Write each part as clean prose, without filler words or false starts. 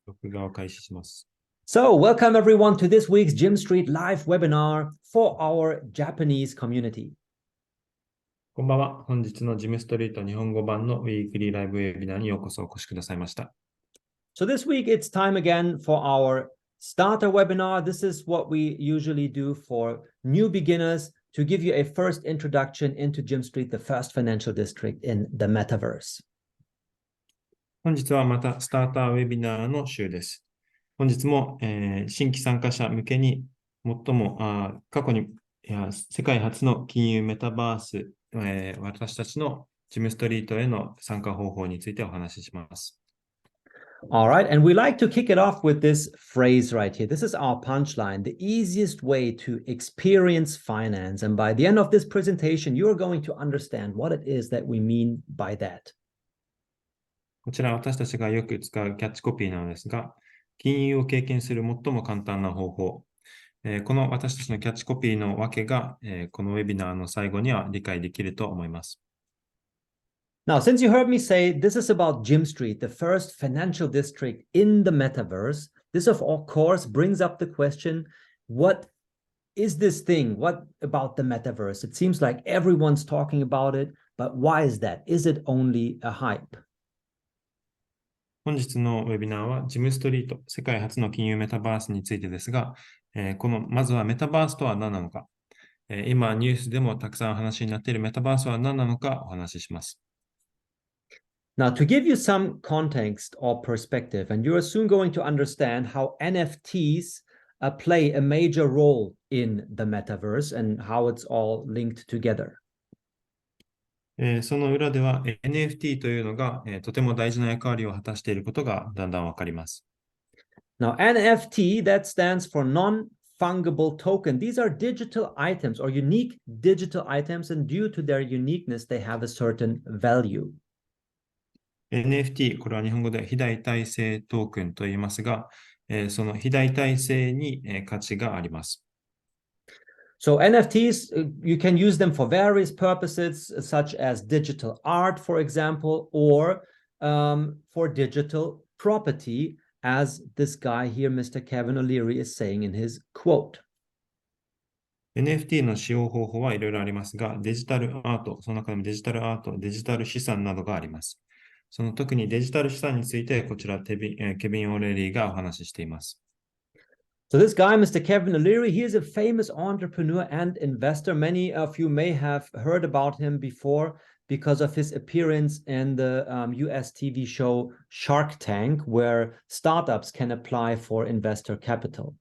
録画を開始します。So, welcome everyone to this week's Jim Street live webinar for our Japanese community. こんばんは。本日のジムストリート日本語版のウィークリーライブウェビナーにようこそお越しくださいました。So this week it's time again for our starter webinar. This is what we usually do for new beginners to give you a first introduction into Jim Street, the first financial district in the Metaverse. 本日はまたスターターウェビナーの週です。本日も、新規参加者向けに最も過去に世界初の金融メタバース、私たちのジムストリートへの参加方法についてお話しします。All right, and we like to kick it off with this phrase right here. This is our punchline, the easiest way to experience finance. And by the end of this presentation, you're going to understand what it is that we mean by that. こちら私たちがよく使うキャッチコピーなのですが、金融を経験する最も簡単な方法。この私たちのキャッチコピーのわけが、このウェビナーの最後には理解できると思います。Now, since you heard me say this is about Jim Street, the first financial district in the metaverse, this of course brings up the question, what is this thing? What about the metaverse? It seems like everyone's talking about it, but why is that? Is it only a hype? 本日のウェビナーはジムストリート、世界初の金融メタバースについてですが、まずはメタバースとは何なのか、今ニュースでもたくさん話になっているメタバースは何なのかお話しします。Now, to give you some context or perspective, and you're soon going to understand how NFTs play a major role in the metaverse and how it's all linked together. その裏では NFT というのが、とても大事な役割を果たしていることがだんだんわかります。Now, NFT, that stands for non-fungible token. These are digital items or unique digital items, and due to their uniqueness, they have a certain value. NFT、これは日本語で非代替性トークンと言いますが、その非代替性に、価値があります。So NFTs, you can use them for various purposes, such as digital art, for example, or for digital property, as this guy here, Mr. Kevin O'Leary, is saying in his quote. NFT の使用方法はいろいろありますが、デジタルアート、その中でもデジタルアート、デジタル資産などがあります。その特にデジタル資産について、こちらケビン・オレリーがお話ししています。So this guy, Mr. Kevin O'Leary, he is a famous entrepreneur and investor. Many of you may have heard about him before because of his appearance in the US TV show Shark Tank, where startups can apply for investor capital.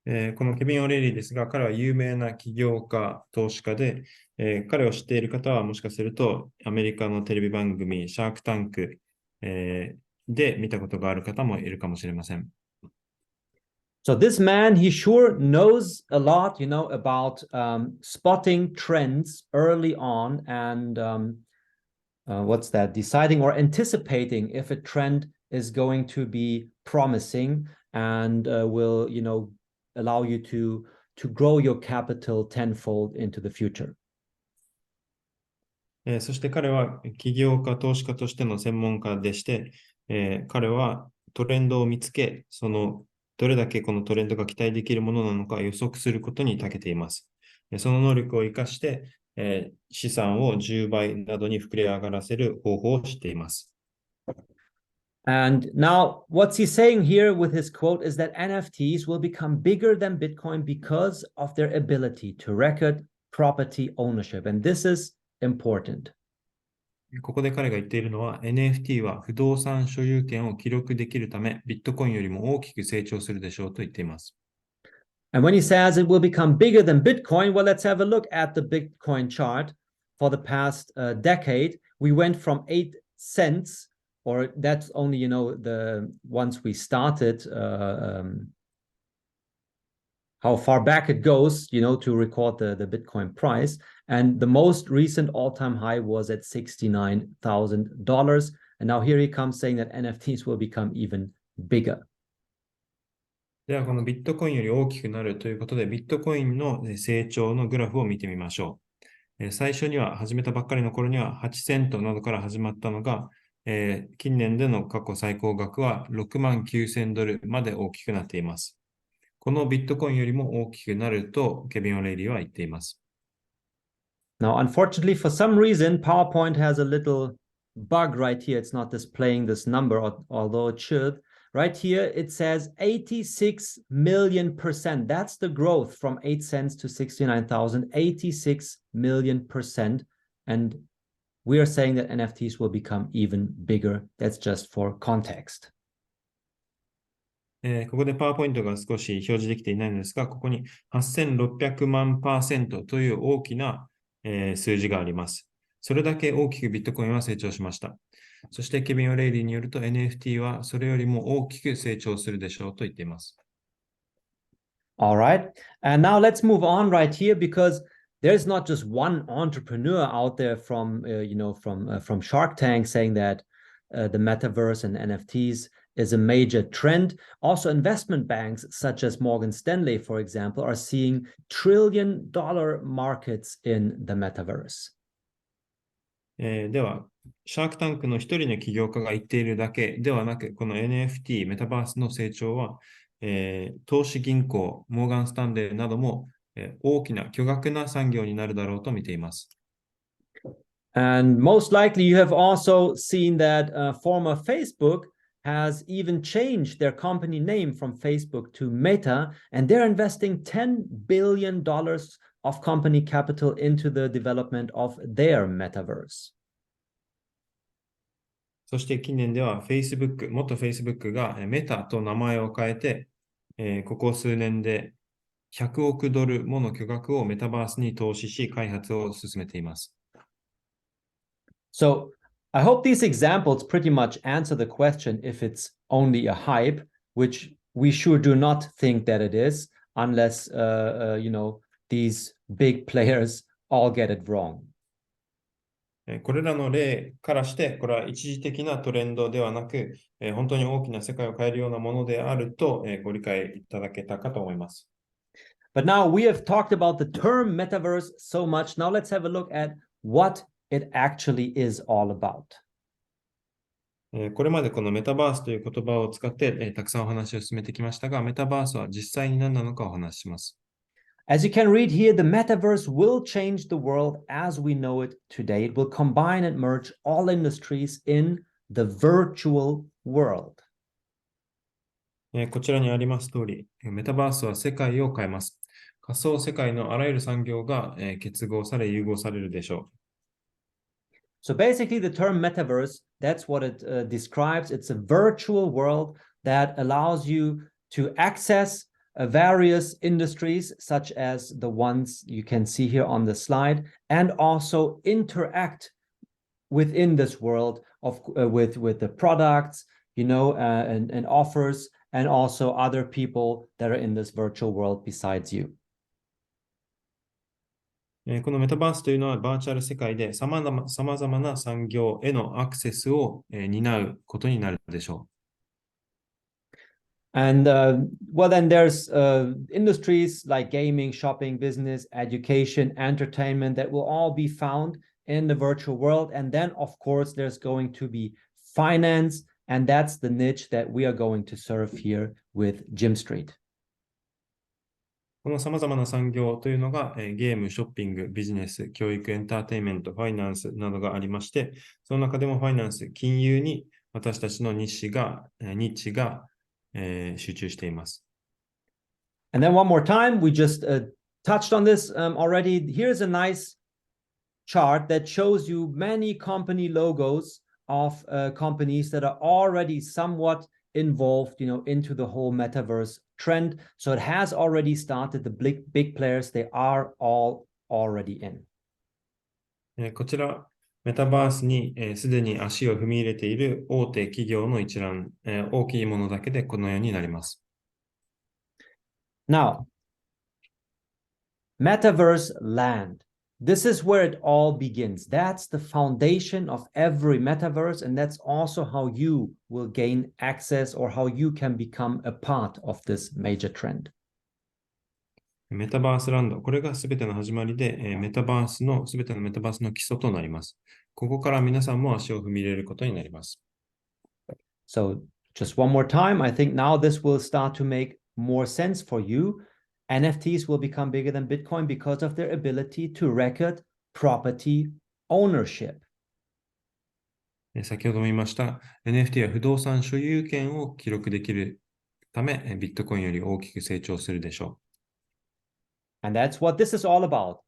このケビン・オレリーですが、彼は有名な起業家、投資家で、彼を知っている方はもしかするとアメリカのテレビ番組シャークタンク、で見たことがある方もいるかもしれません。So this man, he sure knows a lot, about spotting trends early on and deciding or anticipating if a trend is going to be promising and will, allow you to grow your capital tenfold into the future. そして彼は起業家、投資家としての専門家でして、彼はトレンドを見つけ、どれだけこのトレンドが期待できるものなのか予測することに長けています。その能力を生かして、資産を10倍などに膨れ上がらせる方法を知っています。And now what's he saying here with his quote is that NFTs will become bigger than Bitcoin because of their ability to record property ownership. And this is important. ここで彼が言っているのは NFT は不動産所有権を記録できるためビットコインよりも大きく成長するでしょうと言っています。And when he says it will become bigger than Bitcoin, well, let's have a look at the Bitcoin chart for the past decade. We went from 8 cents, or that's only, once we started, how far back it goes, to record the Bitcoin price. And the most recent all-time high was at $69,000. And now here he comes saying that NFTs will become even bigger. では、このビットコインより大きくなるということで、ビットコインの成長のグラフを見てみましょう。最初には、始めたばっかりの頃には8セントなどから始まったのが、近年での過去最高額は$69,000まで大きくなっています。このビットコインよりも大きくなるとケビン・オレイリーは言っています。Now, unfortunately, for some reason, PowerPoint has a little bug right here. It's not displaying this number, although it should. Right here, it says 86 million%. That's the growth from 8 cents to 69,000, 86 million%. And we are saying that NFTs will become even bigger. That's just for context. ここでパワーポイントが少し表示できていないのですが、ここに8600万%という大きな、数字があります。それだけ大きくビットコインは成長しました。そしてケビン・オレイリーによると NFT はそれよりも大きく成長するでしょうと言っています。All right. And now let's move on right here because there's not just one entrepreneur out there from Shark Tank saying that the metaverse and NFTs is a major trend. Also, investment banks such as Morgan Stanley, for example, are seeing trillion-dollar markets in the metaverse. では、シャークタンクの一人の起業家が言っているだけではなく、この NFT、メタバースの成長は、投資銀行、モーガン・スタンレーなども、大きな巨額な産業になるだろうと見ています。And most likely you have also seen that former Facebook has even changed their company name from Facebook to Meta, and they're investing $10 billion of company capital into the development of their metaverse. そして近年では Facebook、元 Facebook がメタと名前を変えて、ここ数年で$100億もの巨額をメタバースに投資し、開発を進めています。So I hope these examples pretty much answer the question if it's only a hype, which we sure do not think that it is, unless these big players all get it wrong. これらの例からして、これは一時的なトレンドではなく、本当に大きな世界を変えるようなものであると、ご理解いただけたかと思います。But now we have talked about the term metaverse so much. Now let's have a look at what it actually is all about. これまでこのメタバースという言葉を使って、たくさんお話を進めてきましたが、メタバースは実際に何なのかお話しします。As you can read here, the metaverse will change the world as we know it today. It will combine and merge all industries in the virtual world. こちらにあります通り、メタバースは世界を変えます。仮想世界のあらゆる産業が結合され、融合されるでしょう。So basically, the term metaverse, that's what it describes. It's a virtual world that allows you to access various industries, such as the ones you can see here on the slide, and also interact within this world with the products, and offers, and also other people that are in this virtual world besides you. このメタバースというのはバーチャル世界で様々な産業へのアクセスを担うことになるでしょう。And then there's industries like gaming, shopping, business, education, entertainment that will all be found in the virtual world. And then, of course, there's going to be finance, and that's the niche that we are going to serve here with Jim Street. この様々な産業というのがゲーム、ショッピング、ビジネス、教育、エンターテインメント、ファイナンスなどがありまして、その中でもファイナンス、金融に私たちのニッチが集中しています。And then one more time, we just touched on this already. Here's a nice chart that shows you many company logos of companies that are already somewhat involved, into the whole metaverse trend. So it has already started. The big players, they are all already in. こちら、メタバースにすでに足を踏み入れている大手企業の一覧、大きいものだけでこのようになります。Now, Metaverse land. This is where it all begins. That's the foundation of every metaverse, and that's also how you will gain access or how you can become a part of this major trend. メタバースランド、これがすべての始まりで、すべてのメタバースの基礎となります。ここから皆さんも足を踏み入れることになります。So, just one more time, I think now this will start to make more sense for you. NFTs will become bigger than Bitcoin because of their ability to record property ownership. 先ほども言いました、NFT は不動産所有権を記録できるため、ビットコインより大きく成長するでしょう。And that's what this is all about.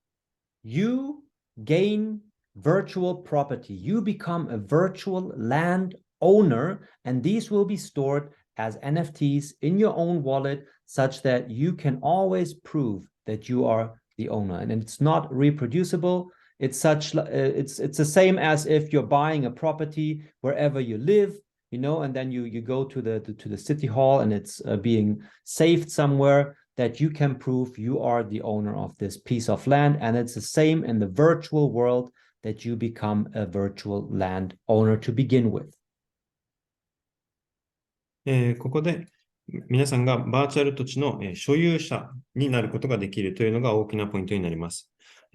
You gain virtual property. You become a virtual land owner, and these will be stored as NFTs in your own wallet such that you can always prove that you are the owner. And it's not reproducible. It's the same as if you're buying a property wherever you live, and then you go to the city hall and it's being saved somewhere, that you can prove you are the owner of this piece of land. And it's the same in the virtual world, that you become a virtual land owner to begin with. ここで皆さんがバーチャル土地の所有者になることができるというのが大きなポイントになります。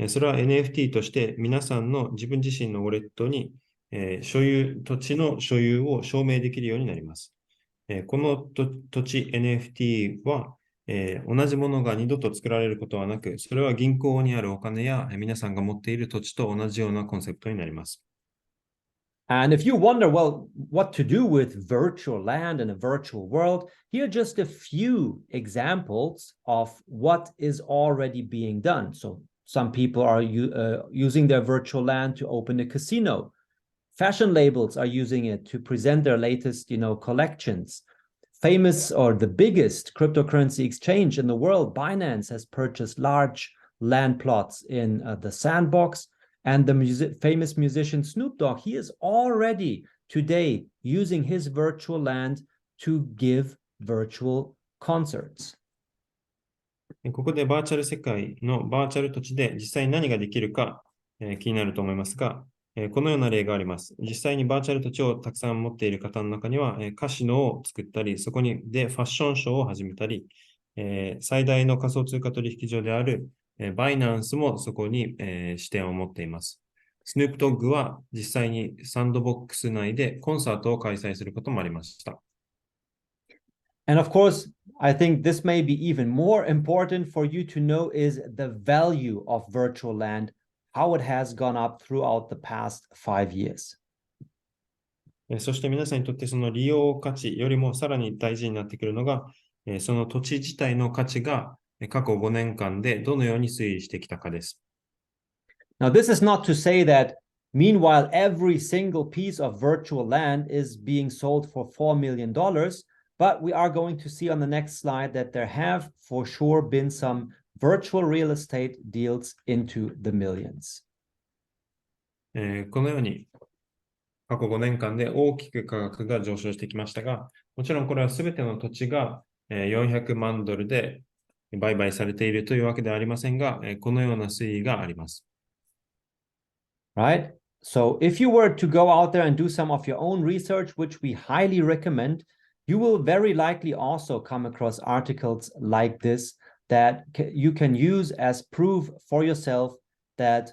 それは NFT として皆さんの自分自身のウォレットに土地の所有を証明できるようになります。この土地 NFT は同じものが二度と作られることはなく、それは銀行にあるお金や皆さんが持っている土地と同じようなコンセプトになります。And if you wonder, well, what to do with virtual land in a virtual world, here are just a few examples of what is already being done. So some people are using their virtual land to open a casino. Fashion labels are using it to present their latest, collections. Famous or the biggest cryptocurrency exchange in the world, Binance, has purchased large land plots in the sandbox. And the famous musician Snoop Dogg, he is already today using his virtual land to give virtual concerts. ここでバーチャル世界のバーチャル土地で実際に何ができるか、気になると思いますが、このような例があります。実際にバーチャル土地をたくさん持っている方の中には、カジノを作ったり、そこでファッションショーを始めたり、最大の仮想通貨取引所であるバイナンスもそこに、視点を持っています。スヌープドッグは実際にサンドボックス内でコンサートを開催することもありました。And of course, I think this may be even more important for you to know is the value of virtual land, how it has gone up throughout the past 5 years. そして皆さんにとってその利用価値よりもさらに大事になってくるのが、その土地自体の価値が過去5年間でどのように推移してきたかです。Now, this is not to say that meanwhile, every single piece of virtual land is being sold for $4 million, but we are going to see on the next slide that there have for sure been some virtual real estate deals into the millions. このように過去5年間で大きく価格が上昇してきましたが、もちろんこれはすべての土地が400万ドルで売買されているというわけではありませんが、このような推移があります。Right? So if you were to go out there and do some of your own research, which we highly recommend, you will very likely also come across articles like this that you can use as proof for yourself that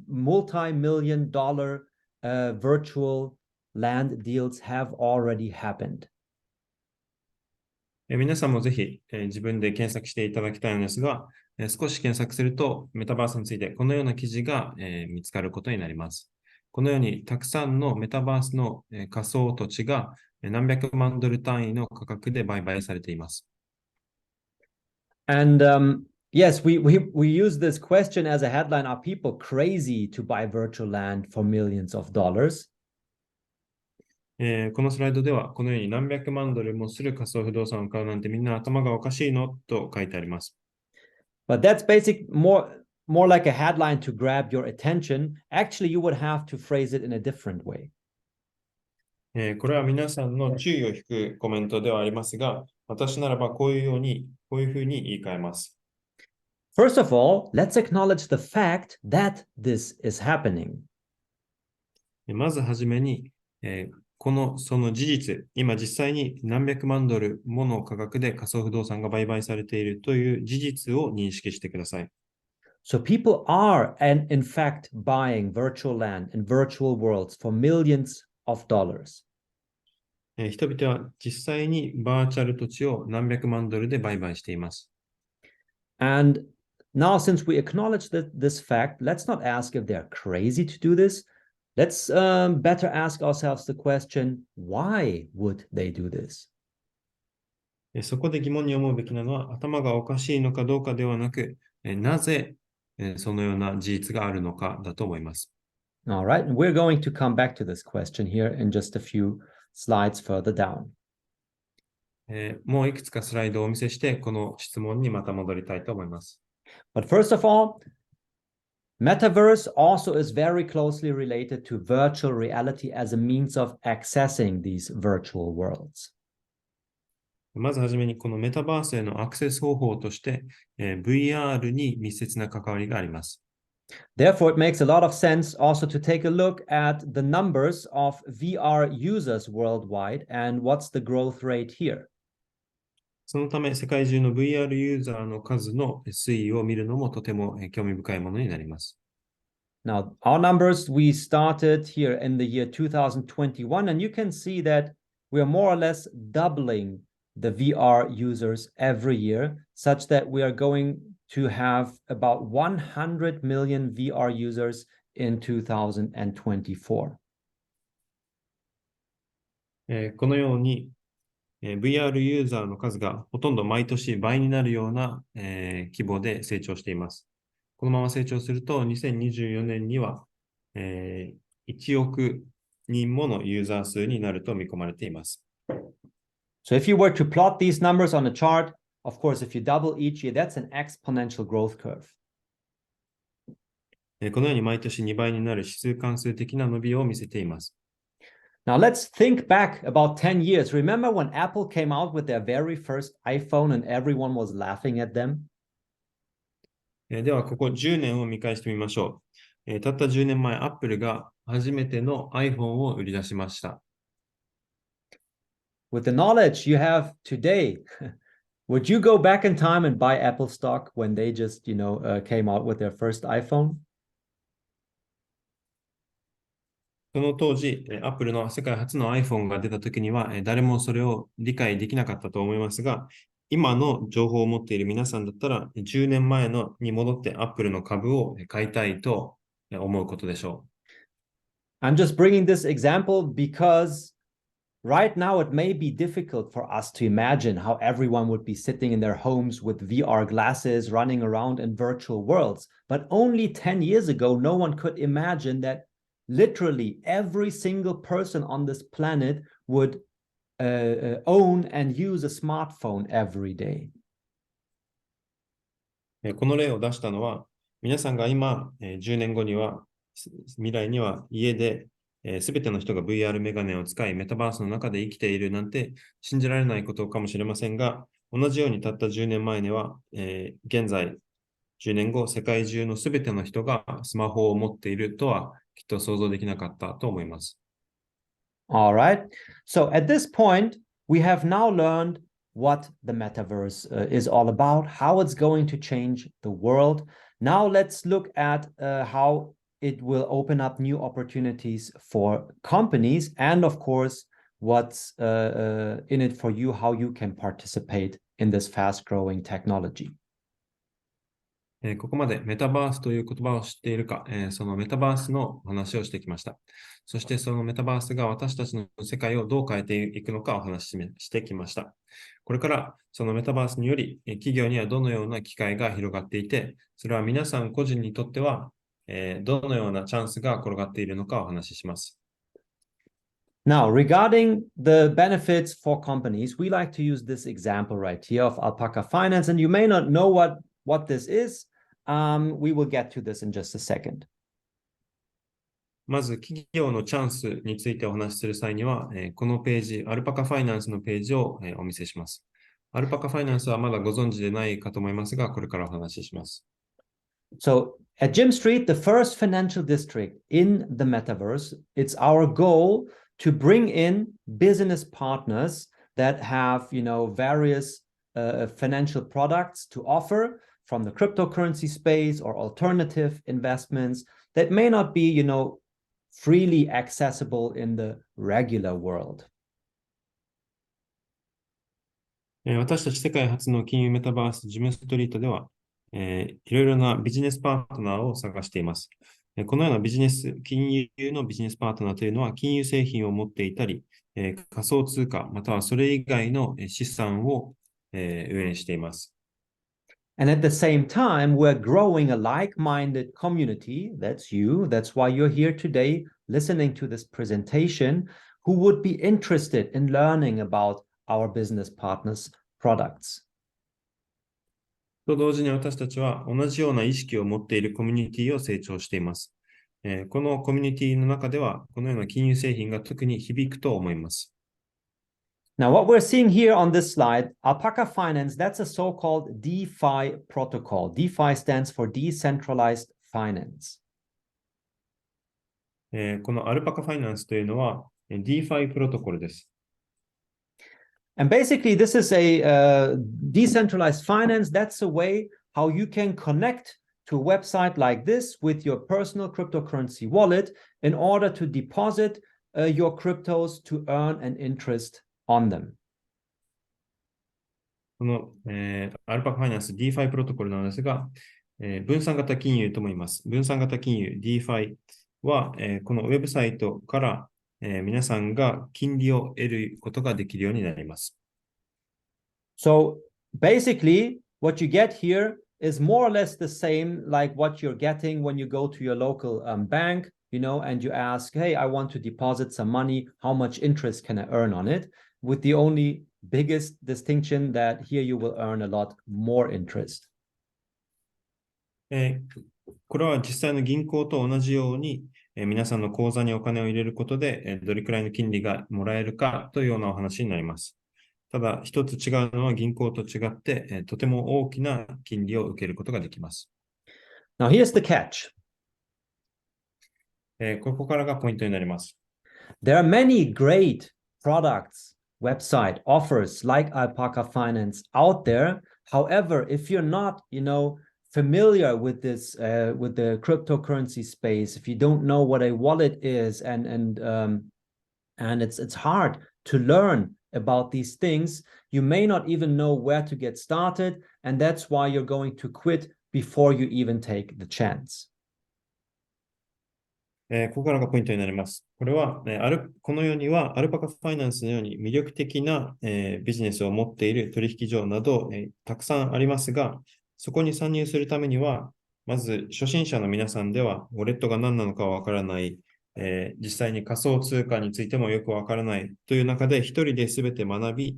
multi-million-dollar virtual land deals have already happened. 皆さんもぜひ自分で検索していただきたいのですが、少し検索するとメタバースについてこのような記事が見つかることになります。このようにたくさんのメタバースの仮想土地が何百万ドル単位の価格で売買されています。And yes, we use this question as a headline. Are people crazy to buy virtual land for millions of dollars? このスライドではこのように何百万ドルもする仮想不動産を買うなんてみんな頭がおかしいのと書いてあります。But that's more like a headline to grab your attention. Actually, you would have to phrase it in a different way. これは皆さんの注意を引くコメントではありますが、私ならばこういうふうに言い換えます。First of all, let's acknowledge the fact that this is happening. まずはじめに、その事実、今実際に何百万ドルもの価格で仮想不動産が売買されているという事実を認識してください。So people are, and in fact, buying virtual land and virtual worlds for millions of dollars. 人々は実際にバーチャル土地を何百万ドルで売買しています。And now, since we acknowledge this fact, let's not ask if they're crazy to do this. Let's better ask ourselves the question, why would they do this? そこで疑問に思うべきなのは、頭がおかしいのかどうかではなく、なぜそのような事実があるのかだと思います。All right, and we're going to come back to this question here in just a few slides further down. もういくつかスライドをお見せして、この質問にまた戻りたいと思います。But first of all, Metaverse also is very closely related to virtual reality as a means of accessing these virtual worlds. まずはじめに、このメタバースへのアクセス方法として、VR に密接な関わりがあります。Therefore, it makes a lot of sense also to take a look at the numbers of VR users worldwide and what's the growth rate here. そのため、世界中の VR ユーザーの数の推移を見るのもとても興味深いものになります。Now, our numbers, we started here in the year 2021, and you can see that we are more or less doubling the VR users every year, such that we are going to have about 100 million VR users in 2024. このように、VR ユーザーの数がほとんど毎年倍になるような、規模で成長しています。このまま成長すると、2024年には、1億人ものユーザー数になると見込まれています。So if you were to plot these numbers on a chart, of course, if you double each year, that's an exponential growth curve. このように毎年2倍になる指数関数的な伸びを見せています。Now let's think back about 10 years. Remember when Apple came out with their very first iPhone and everyone was laughing at them? では、ここ10年を見返してみましょう。たった10年前、Apple が初めての iPhone を売り出しました。With the knowledge you have today, would you go back in time and buy Apple stock when they just, came out with their first iPhone? その当時、Apple の世界初の iPhone が出た時には、誰もそれを理解できなかったと思いますが、今の情報を持っている皆さんだったら、10年前に戻って Apple の株を買いたいと思うことでしょう。I'm just bringing this example because right now it may be difficult for us to imagine how everyone would be sitting in their homes with VR glasses, running around in virtual worlds. But only 10 years ago, no one could imagine that literally every single person on this planet would own and use a smartphone every day. この例を出したのは、皆さんが今、10年後には、未来には家で、すべての人が VR メガネを使い、メタバースの中で生きているなんて信じられないことかもしれませんが、同じようにたった10年前には、現在、10年後、世界中のすべての人がスマホを持っているとは、きっと想像できなかったと思います。All right. So at this point, we have now learned what the metaverse is all about, how it's going to change the world. Now let's look at how it will open up new opportunities for companies and, of course, what's in it for you, how you can participate in this fast-growing technology. ここまでメタバースという言葉を知っているか、そのメタバースの話をしてきました。そしてそのメタバースが私たちの世界をどう変えていくのかお話ししてきました。これからそのメタバースにより企業にはどのような機会が広がっていて、それは皆さん個人にとってはどのようなチャンスが転がっているのかお話しします。Now, regarding the benefits for companies, we like to use this example right here of Alpaca Finance, and you may not know what this is. We will get to this in just a second. まず企業のチャンスについてお話しする際には、このページ、アルパカファイナンスのページをお見せします。アルパカファイナンスはまだご存知でないかと思いますが、これからお話しします。So at Jim Street, the first financial district in the metaverse, it's our goal to bring in business partners that have, various financial products to offer from the cryptocurrency space or alternative investments that may not be, freely accessible in the regular world. 私たち世界初の金融メタバースジムストリートでは、いろいろなビジネスパートナーを探しています。このような金融のビジネスパートナーというのは、金融製品を持っていたり、仮想通貨、またはそれ以外の資産を運営しています。And at the same time, we're growing a like-minded community. That's you. That's why you're here today listening to this presentation, who would be interested in learning about our business partners' products. と同時に私たちは同じような意識を持っているコミュニティを成長しています。このコミュニティの中では、このような金融製品が特に響くと思います。Now, what we're seeing here on this slide, Alpaca Finance, that's a so-called DeFi protocol. DeFi stands for Decentralized Finance. このアルパカファイナンスというのは DeFi プロトコルです。And basically, this is a decentralized finance. That's a way how you can connect to a website like this with your personal cryptocurrency wallet in order to deposit your cryptos to earn an interest on them. この、アルパカファイナンス DeFi プロトコルなのですが、分散型金融とも言います。分散型金融 DeFi は、このウェブサイトから、皆さんが金利を得ることができるようになります。So basically, what you get here is more or less the same like what you're getting when you go to your local bank, and you ask, hey, I want to deposit some money. How much interest can I earn on it? With the only biggest distinction that here you will earn a lot more interest. これは実際の銀行と同じように、皆さんの口座にお金を入れることで、どれくらいの金利がもらえるかというようなお話になります。ただ、一つ違うのは銀行と違って、とても大きな金利を受けることができます。Now, here's the catch. ここからがポイントになります。There are many great products, website offers like Alpaca Finance out there. However, if you're not, familiar with this, with the cryptocurrency space, if you don't know what a wallet is, and it's hard to learn about these things, you may not even know where to get started, and that's why you're going to quit before you even take the chance. ここからがポイントになります。これは、このようにはアルパカファイナンスのように魅力的な、ビジネスを持っている取引所など、たくさんありますが、そこに参入するためには、まず初心者の皆さんでは、ウォレットが何なのかわからない、実際に仮想通貨についてもよくわからないという中で、一人で全て学び、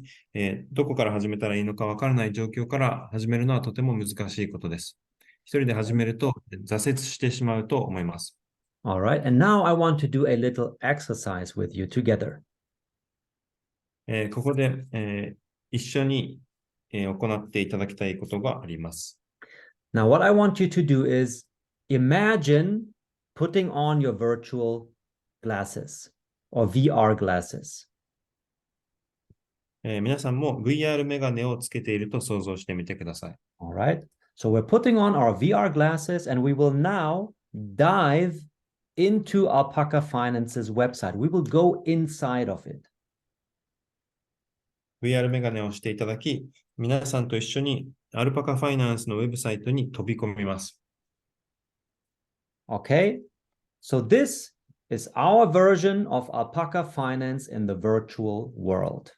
どこから始めたらいいのかわからない状況から始めるのはとても難しいことです。一人で始めると挫折してしまうと思います。All right, and now I want to do a little exercise with you together. ここで、一緒に、行っていただきたいことがあります。Now, what I want you to do is imagine putting on your virtual glasses or VR glasses. 皆さんも VR メガネをつけていると想像してみてください。All right, so we're putting on our VR glasses and we will now dive into Alpaca Finance's website. We will go inside of it. VR メガネをしていただき、皆さんと一緒にアルパカファイナンスのウェブサイトに飛び込みます。Okay, so this is our version of Alpaca Finance in the virtual world.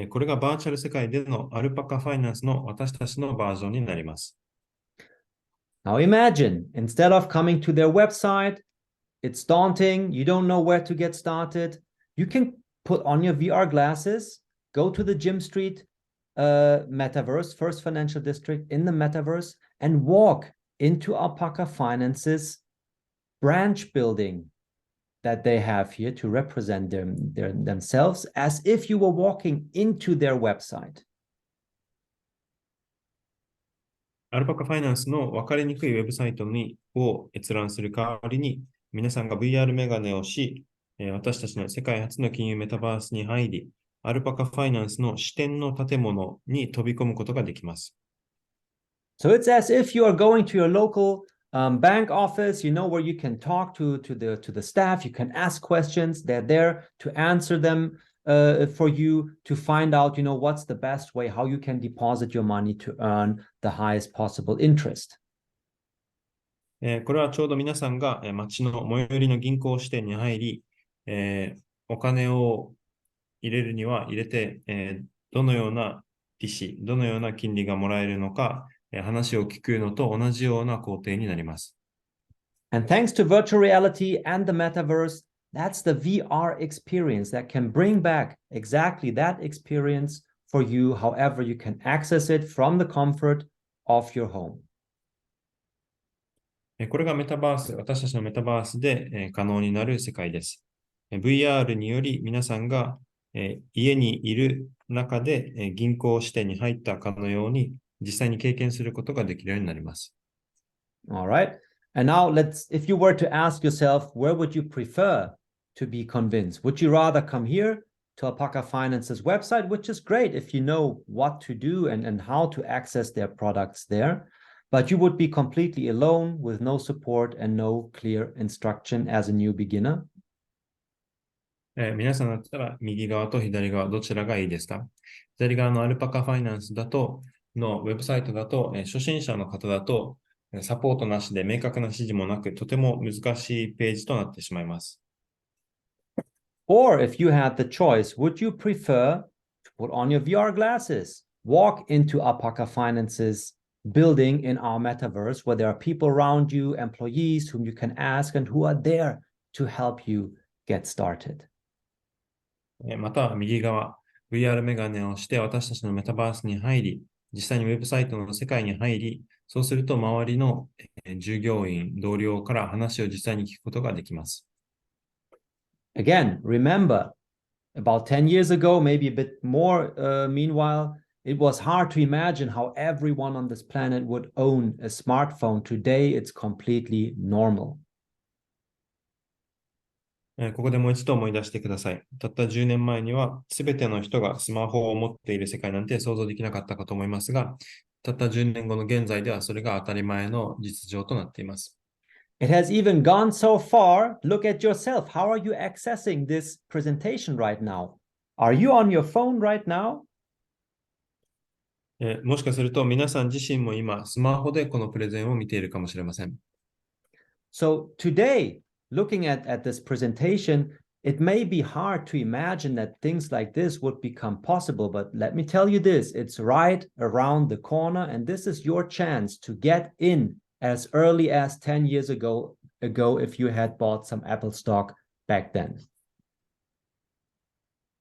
これがバーチャル世界でのアルパカファイナンスの私たちのバージョンになります。Now imagine, instead of coming to their website, it's daunting, you don't know where to get started. You can put on your VR glasses, go to the Jim Street Metaverse, First Financial District in the Metaverse, and walk into Alpaca Finance's branch building that they have here to represent themselves as if you were walking into their website. アルパカファイナンスの分かりにくいウェブサイトを閲覧する代わりに、皆さんが VR メガネをし、私たちの世界初の金融メタバースに入り、アルパカファイナンスの支店の建物に飛び込むことができます。So it's as if you are going to your local bank office, where you can talk to the staff, you can ask questions, they're there to answer them for you, to find out, what's the best way, how you can deposit your money to earn the highest possible interest. これはちょうど皆さんが町の最寄りの銀行支店に入り、お金を入れるには入れて、どのような利子、どのような金利がもらえるのか、話を聞くのと同じような工程になります。And thanks to virtual reality and the metaverse, that's the VR experience that can bring back exactly that experience for you, however you can access it from the comfort of your home. これがメタバース、私たちのメタバースで可能になる世界です。VR により皆さんが家にいる中で銀行支店に入ったかのように実際に経験することができるようになります。All right. And now if you were to ask yourself, where would you prefer to be convinced? Would you rather come here to Alpaca Finance's website, which is great if you know what to do and how to access their products there, but you would be completely alone with no support and no clear instruction as a new beginner? 皆さんだったら右側と左側どちらがいいですか？左側のアルパカファイナンスだとのウェブサイトだと初心者の方だとサポートなしで明確な指示もなくとても難しいページとなってしまいます。Or if you had the choice, would you prefer to put on your VR glasses, walk into Alpaca Finance's building in our metaverse where there are people around you, employees whom you can ask and who are there to help you get started? また右側、VR メガネをして私たちのメタバースに入り、実際にウェブサイトの世界に入り、そうすると周りの従業員、同僚から話を実際に聞くことができます。Again, remember, about 10 years ago, maybe a bit more, meanwhile, it was hard to imagine how everyone on this planet would own a smartphone. Today, it's completely normal. ここでもう一度思い出してください。たった10年前には、すべての人がスマホを持っている世界なんて想像できなかったかと思いますが、たった10年後の現在ではそれが当たり前の実情となっています。It has even gone so far. Look at yourself. How are you accessing this presentation right now? Are you on your phone right now? もしかすると皆さん自身も今、スマホでこのプレゼンを見ているかもしれません。So today, looking at this presentation, it may be hard to imagine that things like this would become possible, but let me tell you this, it's right around the corner, and this is your chance to get in as early as 10 years ago if you had bought some Apple stock back then.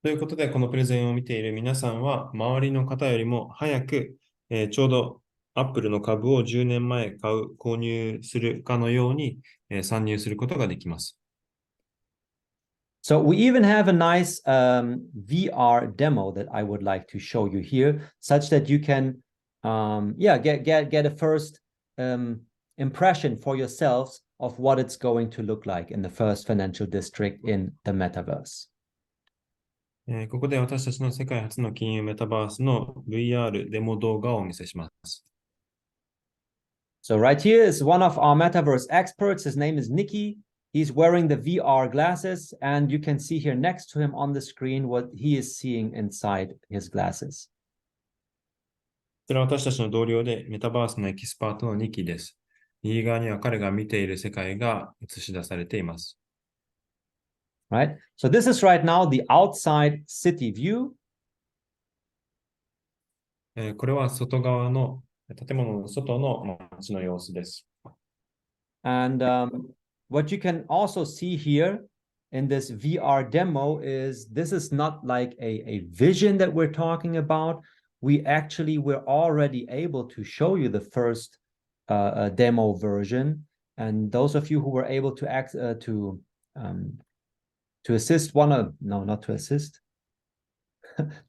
ということで、このプレゼンを見ている皆さんは、周りの方よりも早く、ちょうど Apple の株を10年前購入するかのように、参入することができます。So we even have a nice VR demo that I would like to show you here, such that you can get a first impression for yourselves of what it's going to look like in the first financial district in the metaverse. ここで私たちの世界初の金融メタバースの VR デモ動画をお見せします。So right here is one of our metaverse experts. His name is Nikki. He's wearing the VR glasses, and you can see here next to him on the screen what he is seeing inside his glasses. こちらは私たちの同僚でメタバースのエキスパートのニキです。右側には彼が見ている世界が映し出されています。Right? So this is right now the outside city view. これは外側の建物の外の街の様子です。And what you can also see here in this VR demo is this is not like a vision that we're talking about. We're already able to show you the first demo version. And those of you who were able to assist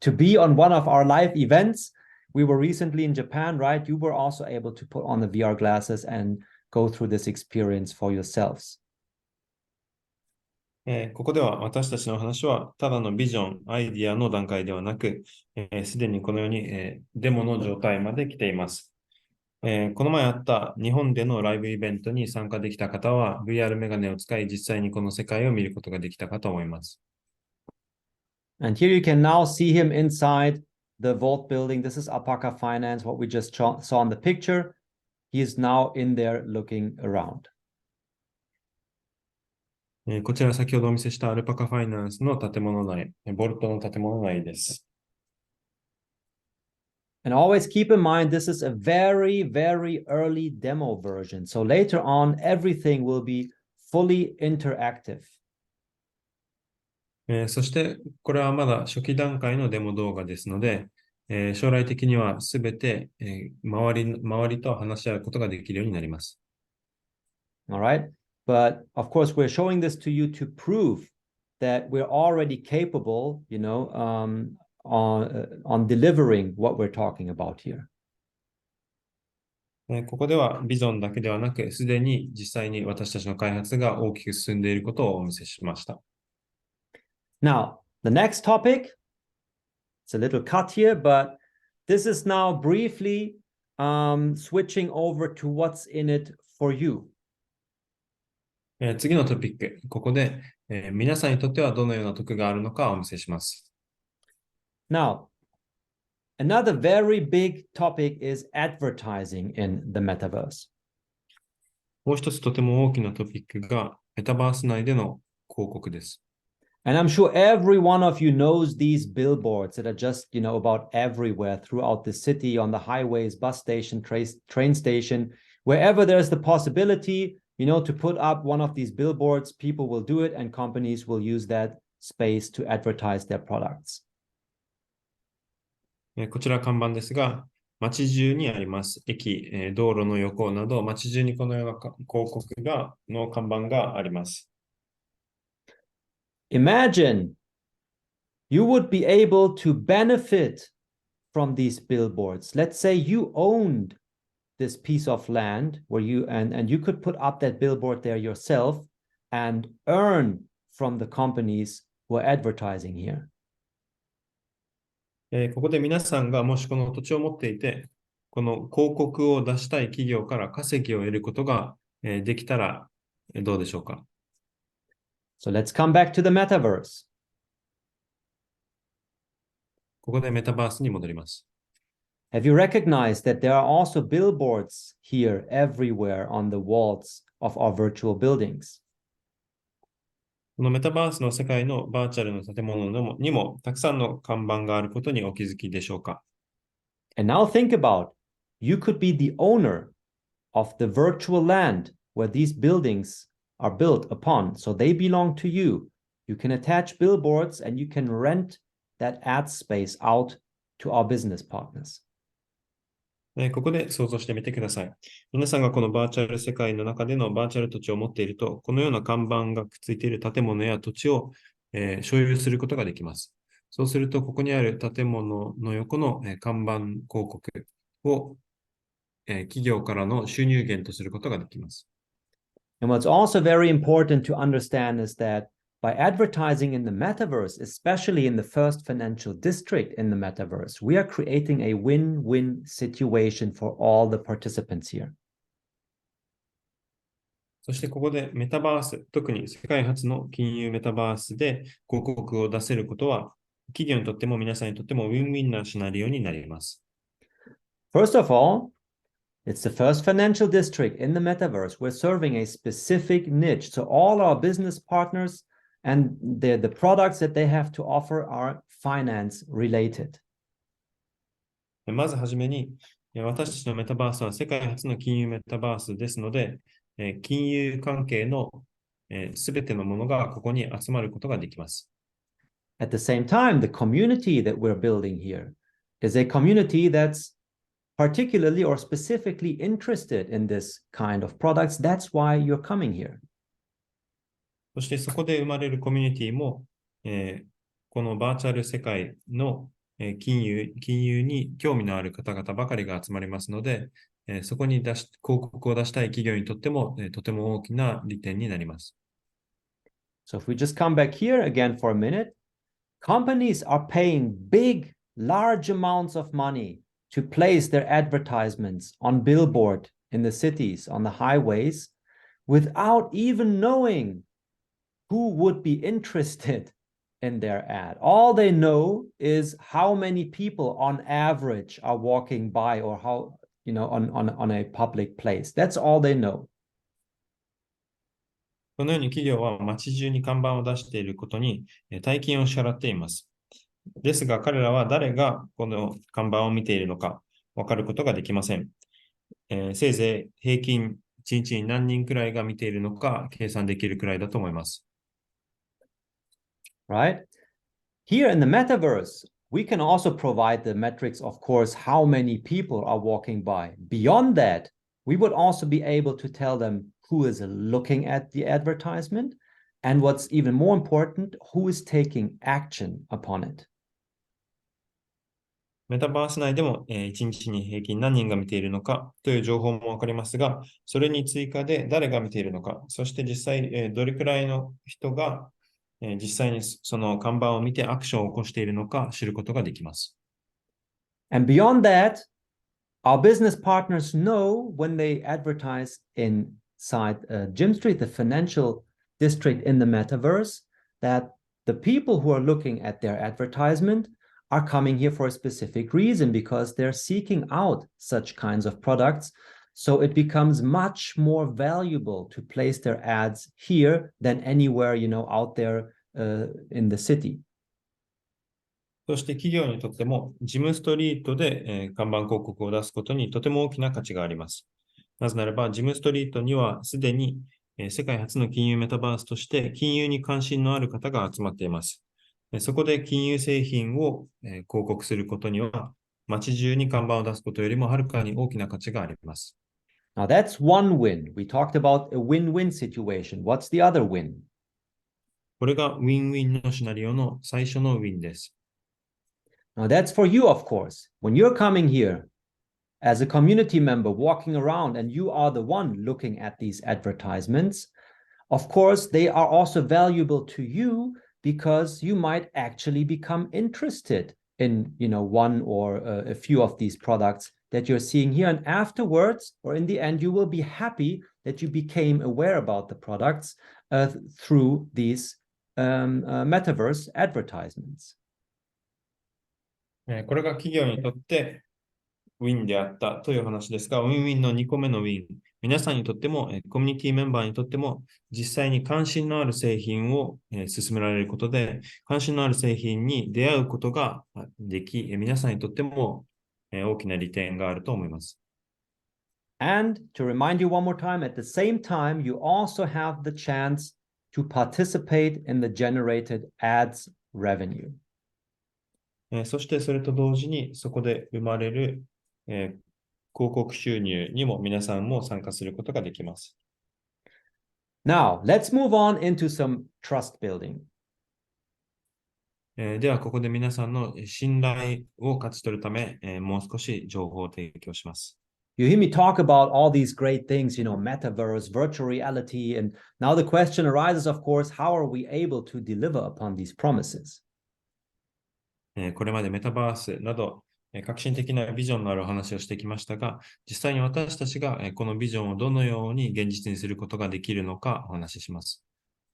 to be on one of our live events. We were recently in Japan, right? You were also able to put on the VR glasses and go through this experience for yourselves. ここでは私たちの話はただのビジョン、アイディアの段階ではなく、すでにこのように、デモの状態まで来ています。この前あった日本でのライブイベントに参加できた方は VR メガネを使い実際にこの世界を見ることができたかと思います。And here you can now see him inside the vault building. This is Alpaca Finance, what we just saw in the picture. He is now in there looking around. こちら先ほどお見せしたアルパカファイナンスの建物内、ボルトの建物内です。And always keep in mind, this is a very, very early demo version. So later on, everything will be fully interactive. そして、これはまだ初期段階のデモ動画ですので、将来的にはすべて、周りと話し合うことができるようになります。All right. But of course, we're showing this to you to prove that we're already capable, on delivering what we're talking about here. ここではビジョンだけではなく、すでに実際に私たちの開発が大きく進んでいることをお見せしました。Now, the next topic, it's a little cut here, but this is now briefly switching over to what's in it for you. 次のトピック、ここで、皆さんにとってはどのような得があるのかをお見せします。Now, another very big topic is advertising in the metaverse. もう一つとても大きなトピックがメタバース内での広告です。And I'm sure every one of you knows these billboards that are just, about everywhere throughout the city, on the highways, bus station, train station, wherever there's the possibility, to put up one of these billboards, people will do it and companies will use that space to advertise their products. こちら看板ですが、街中にあります。駅、道路の横など、街中にこのような広告の看板があります。Imagine you would be able to benefit from these billboards. Let's say you owned this piece of land where and you could put up that billboard there yourself and earn from the companies who are advertising here. ここで皆さんがもしこの土地を持っていて、この広告を出したい企業から稼ぎを得ることができたらどうでしょうか。So let's come back to the metaverse. ここでメタバースに戻ります。Have you recognized that there are also billboards here everywhere on the walls of our virtual buildings? このメタバースの世界のバーチャルの建物にもたくさんの看板があることにお気づきでしょうか。And now think about, you could be the owner of the virtual land where these buildings are built upon. So they belong to you. You can attach billboards and you can rent that ad space out to our business partners. ここで想像してみてください。皆さんがこのバーチャル世界の中でのバーチャル土地を持っていると、このような看板がくっついている建物や土地を、所有することができます。そうすると、ここにある建物の横の、看板広告を、企業からの収入源とすることができます。And what's also very important to understand is that by advertising in the metaverse, especially in the first financial district in the metaverse, we are creating a win-win situation for all the participants here. そしてここでメタバース、特に世界初の金融メタバースで広告を出せることは、企業にとっても皆さんにとってもウィンウィンなシナリオになります。First of all, it's the first financial district in the metaverse. We're serving a specific niche. So all our business partners and the products that they have to offer are finance related. まずはじめに、私たちのメタバースは世界初の金融メタバースですので、金融関係のすべてのものがここに集まることができます。At the same time, the community that we're building here is a community that's particularly or specifically interested in this kind of products. That's why you're coming here. そしてそこで生まれるコミュニティも、このバーチャル世界の金融に興味のある方々ばかりが集まりますので、そこに広告を出したい企業にとっても、とても大きな利点になります。So if we just come back here again for a minute, companies are paying big, large amounts of money to place their advertisements on billboard in the cities, on the highways, without even knowing who would be interested in their ad. All they know is how many people on average are walking by, or how, on a public place. That's all they know. このように企業は街中に看板を出していることに大金を支払っています。ですが彼らは誰がこの看板を見ているのか分かることができません。せいぜい平均1日に何人くらいが見ているのか計算できるくらいだと思います。Right? Here in the metaverse, we can also provide the metrics, of course, how many people are walking by. Beyond that, we would also be able to tell them who is looking at the advertisement, and what's even more important, who is taking action upon it. メタバース内でも1日に平均何人が見ているのかという情報もわかりますが、それに追加で誰が見ているのか、そして実際どれくらいの人が実際にその看板を見てアクションを起こしているのか知ることができます。And beyond that, our business partners know when they advertise inside Jim Street, the financial district in the metaverse, that the people who are looking at their advertisement are coming here for a specific reason, because they're seeking out such kinds of products. So it becomes much more valuable to place their ads here than anywhere, out there in the city. そして企業にとっても、ジムストリートで看板広告を出すことにとても大きな価値があります。なぜならば、ジムストリートにはすでに世界初の金融メタバースとして金融に関心のある方が集まっています。そこで金融製品を広告することには、街中に看板を出すことよりもはるかに大きな価値があります。Now that's one win. We talked about a win-win situation. What's the other win? これがウィンウィンのシナリオの最初のウィンです。Now that's for you, of course. When you're coming here as a community member, walking around, and you are the one looking at these advertisements, of course, they are also valuable to you because you might actually become interested in, one or a few of these products that you're seeing here. And afterwards, or in the end, you will be happy that you became aware about the products through these metaverse advertisements. これが企業にとってウィンであったという話ですが、ウィンウィンの2個目のウィン。皆さんにとっても、コミュニティメンバーにとっても、実際に関心のある製品を進められることで、関心のある製品に出会うことができ、皆さんにとっても大きな利点があると思います。And to remind you one more time, at the same time, you also have the chance to participate in the generated ads revenue. そしてそれと同時に、そこで生まれる広告収入にも皆さんも参加することができます。Now, let's move on into some trust building. では、ここで皆さんの信頼を勝ち取るため、もう少し情報を提供します。You hear me talk about all these great things, metaverse, virtual reality, and now the question arises, of course, how are we able to deliver upon these promises? これまでメタバースなど、革新的なビジョンのあるお話をしてきましたが、実際に私たちがこのビジョンをどのように現実にすることができるのかお話しします。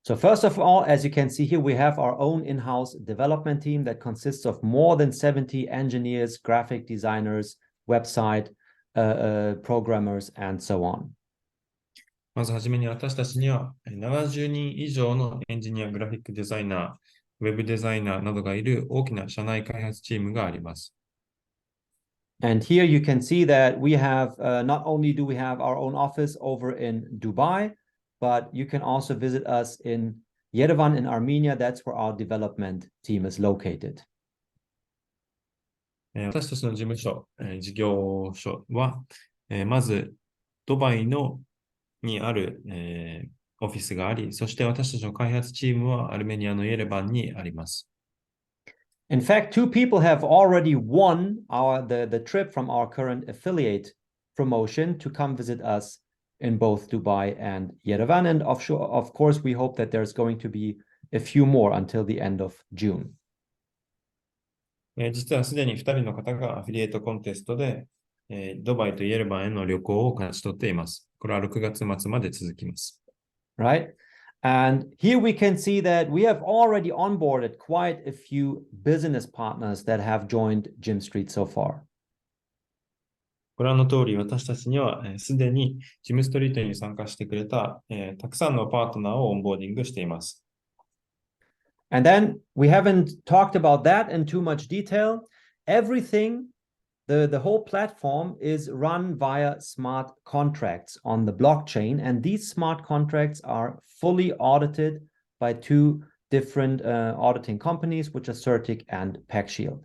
So first of all, as you can see here, we have our own in-house development team that consists of more than 70 engineers, graphic designers, website programmers, and so on. まずはじめに私たちには70人以上のエンジニア、グラフィックデザイナー、ウェブデザイナーなどがいる大きな社内開発チームがあります。And here you can see that we have, not only do we have our own office over in Dubai, but you can also visit us in Yerevan in Armenia. That's where our development team is located. 私たちの事務所、事業所は、まずドバイにある、オフィスがあり、そして私たちの開発チームはアルメニアのイエレバンにあります。In fact, 2 people have already won the trip from our current affiliate promotion to come visit us in both Dubai and Yerevan. And offshore, of course, we hope that there's going to be a few more until the end of June. 実はすでに2人の方がアフィリエイトコンテストで、ドバイとイエレバンへの旅行を勝ち取っています。これは6月末まで続きます。Right? And here we can see that we have already onboarded quite a few business partners that have joined Gym Street so far. ご覧の通り、私たちにはすでにジムストリートに参加してくれた、たくさんのパートナーをオンボーディングしています。And then we haven't talked about that in too much detail. Everything, the whole platform is run via smart contracts on the blockchain. And these smart contracts are fully audited by two different auditing companies, which are Certic and PackShield.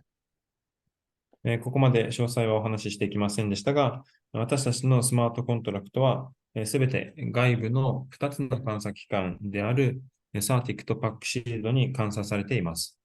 ここまで詳細はお話ししていきませんでしたが、私たちのスマートコントラクトは、すべて外部の2つの監査機関であるサーティックとパックシールドに監査されています。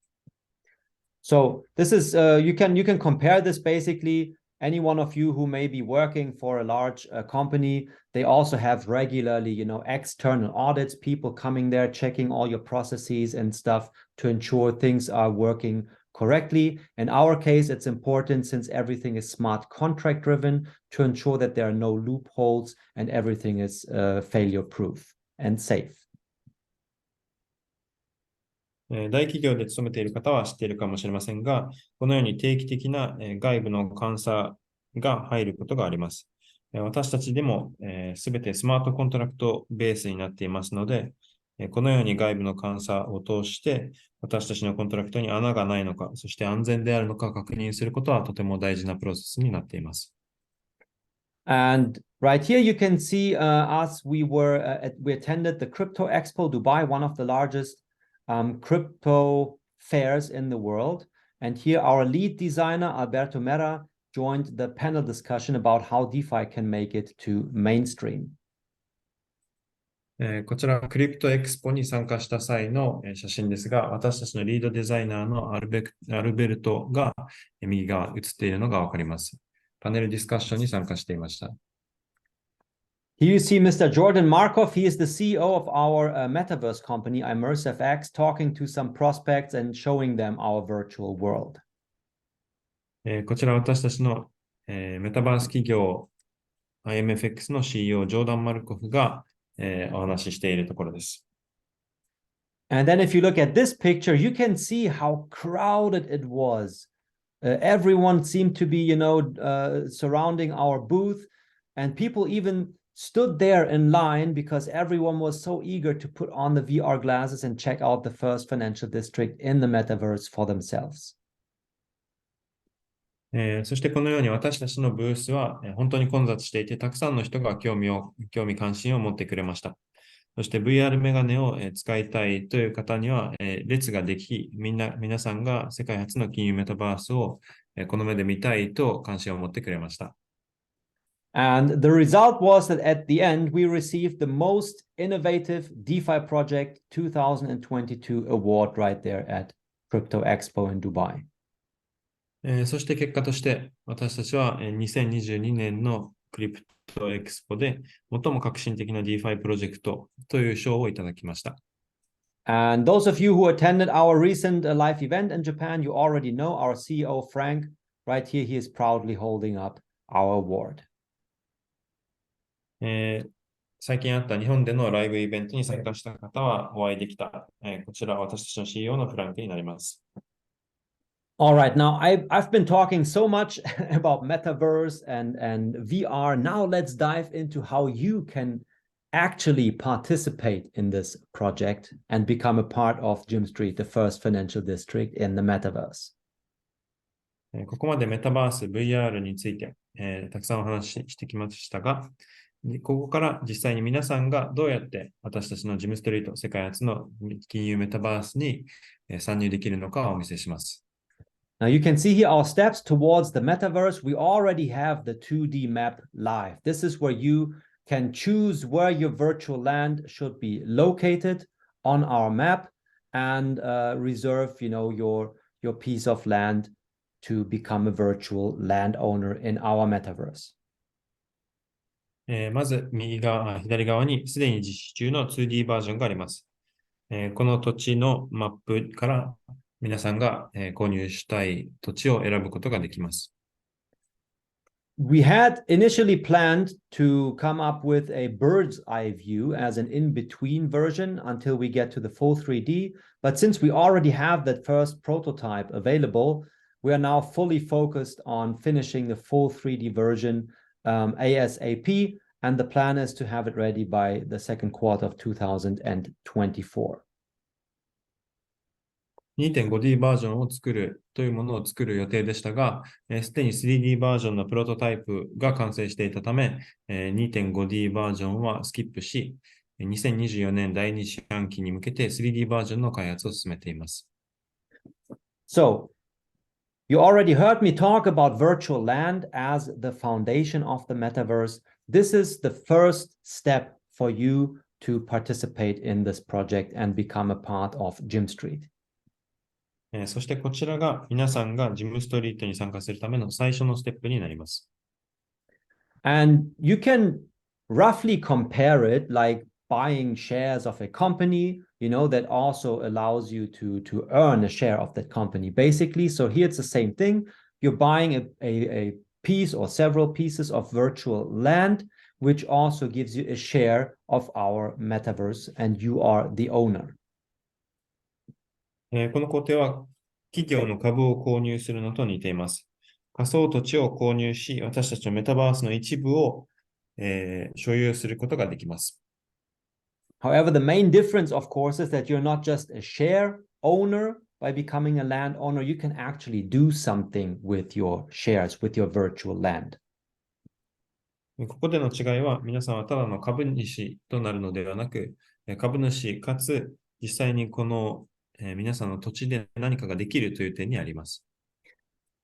So this is you can compare this basically. Any one of you who may be working for a large company, they also have regularly, external audits, people coming there, checking all your processes and stuff to ensure things are working correctly. In our case, it's important since everything is smart contract driven to ensure that there are no loopholes and everything is failure proof and safe. 大企業で勤めている方は知っているかもしれませんが、このように定期的な外部の監査が入ることがあります。私たちでもすべてスマートコントラクトベースになっていますので、このように外部の監査を通して、私たちのコントラクトに穴がないのか、そして安全であるのか確認することはとても大事なプロセスになっています。And right here you can see us. We attended the Crypto Expo Dubai, one of the largest crypto fairs in the world. And here our lead designer, Alberto Mera, joined the panel discussion about how DeFi can make it to mainstream. こちら、クリプトエクスポに参加した際の写真ですが、私たちのリードデザイナーのアルベルトが右側映っているのがわかります。パネルディスカッションに参加していました。Here you see Mr. Jordan Markov. He is the CEO of our Metaverse company, ImmersiveX, talking to some prospects and showing them our virtual world. こちら私たちのメタバース企業 IMFX の CEO ジョーダン・マルコフがお話ししているところです。And then if you look at this picture, you can see how crowded it was. Everyone seemed to be, surrounding our booth, and people even stood there in line because everyone was so eager to put on the VR glasses and check out the first financial district in the metaverse for themselves. そしてこのように私たちのブースは本当に混雑していて、たくさんの人が興味関心を持ってくれました。そして VR メガネを使いたいという方には列ができ、皆さんが世界初の金融メタバースをこの目で見たいと関心を持ってくれました。And the result was that at the end, we received the most innovative DeFi project 2022 award right there at Crypto Expo in Dubai. そして結果として私たちは2022年のクリプトエクスポで最も革新的な DeFi プロジェクトという賞をいただきました。And those of you who attended our recent live event in Japan, you already know our CEO, Frank. Right here, he is proudly holding up our award. 最近あった日本でのライブイベントに参加した方はお会いできた。こちら私たちの CEO のフランクになります。All right, now I've been talking so much about Metaverse and VR. Now let's dive into how you can actually participate in this project and become a part of Gym Street, the first financial district in the Metaverse. ここまでメタバース VR について、たくさんお話ししてきましたが、ここから実際に皆さんがどうやって私たちのジムストリート世界初の金融メタバースに参入できるのかをお見せします。Now you can see here our steps towards the metaverse. We already have the 2D map live. This is where you can choose where your virtual land should be located on our map and reserve, your piece of land to become a virtual landowner in our metaverse. まず左側にすでに実施中の 2D バージョンがあります。この土地のマップから皆さんが購入したい土地を選ぶことができます。We had initially planned to come up with a bird's eye view as an in-between version until we get to the full 3D. But since we already have that first prototype available, we are now fully focused on finishing the full 3D version ASAP. And the plan is to have it ready by the second quarter of 2024. 2.5D バージョンを作るというものを作る予定でしたが、すでに 3D バージョンのプロトタイプが完成していたため、2.5D バージョンはスキップし、2024年第2四半期に向けて 3D バージョンの開発を進めています。So, you already heard me talk about virtual land as the foundation of the metaverse. This is the first step for you to participate in this project and become a part of Gym Street. そしてこちらが皆さんがジムストリートに参加するための最初のステップになります。And you can roughly compare it like buying shares of a company, that also allows you to earn a share of that company, basically. So here it's the same thing. You're buying a piece or several pieces of virtual land, which also gives you a share of our metaverse, and you are the owner. この工程は企業の株を購入するのと似ています。仮想土地を購入し、私たちのメタバースの一部を、所有することができます。However, the main difference, of course, is that you're not just a share owner by becoming a landowner. You can actually do something with your shares, with your virtual land. ここでの違いは、皆さんはただの株主となるのではなく、株主かつ実際にこの皆さんの土地で何かができるという点にあります。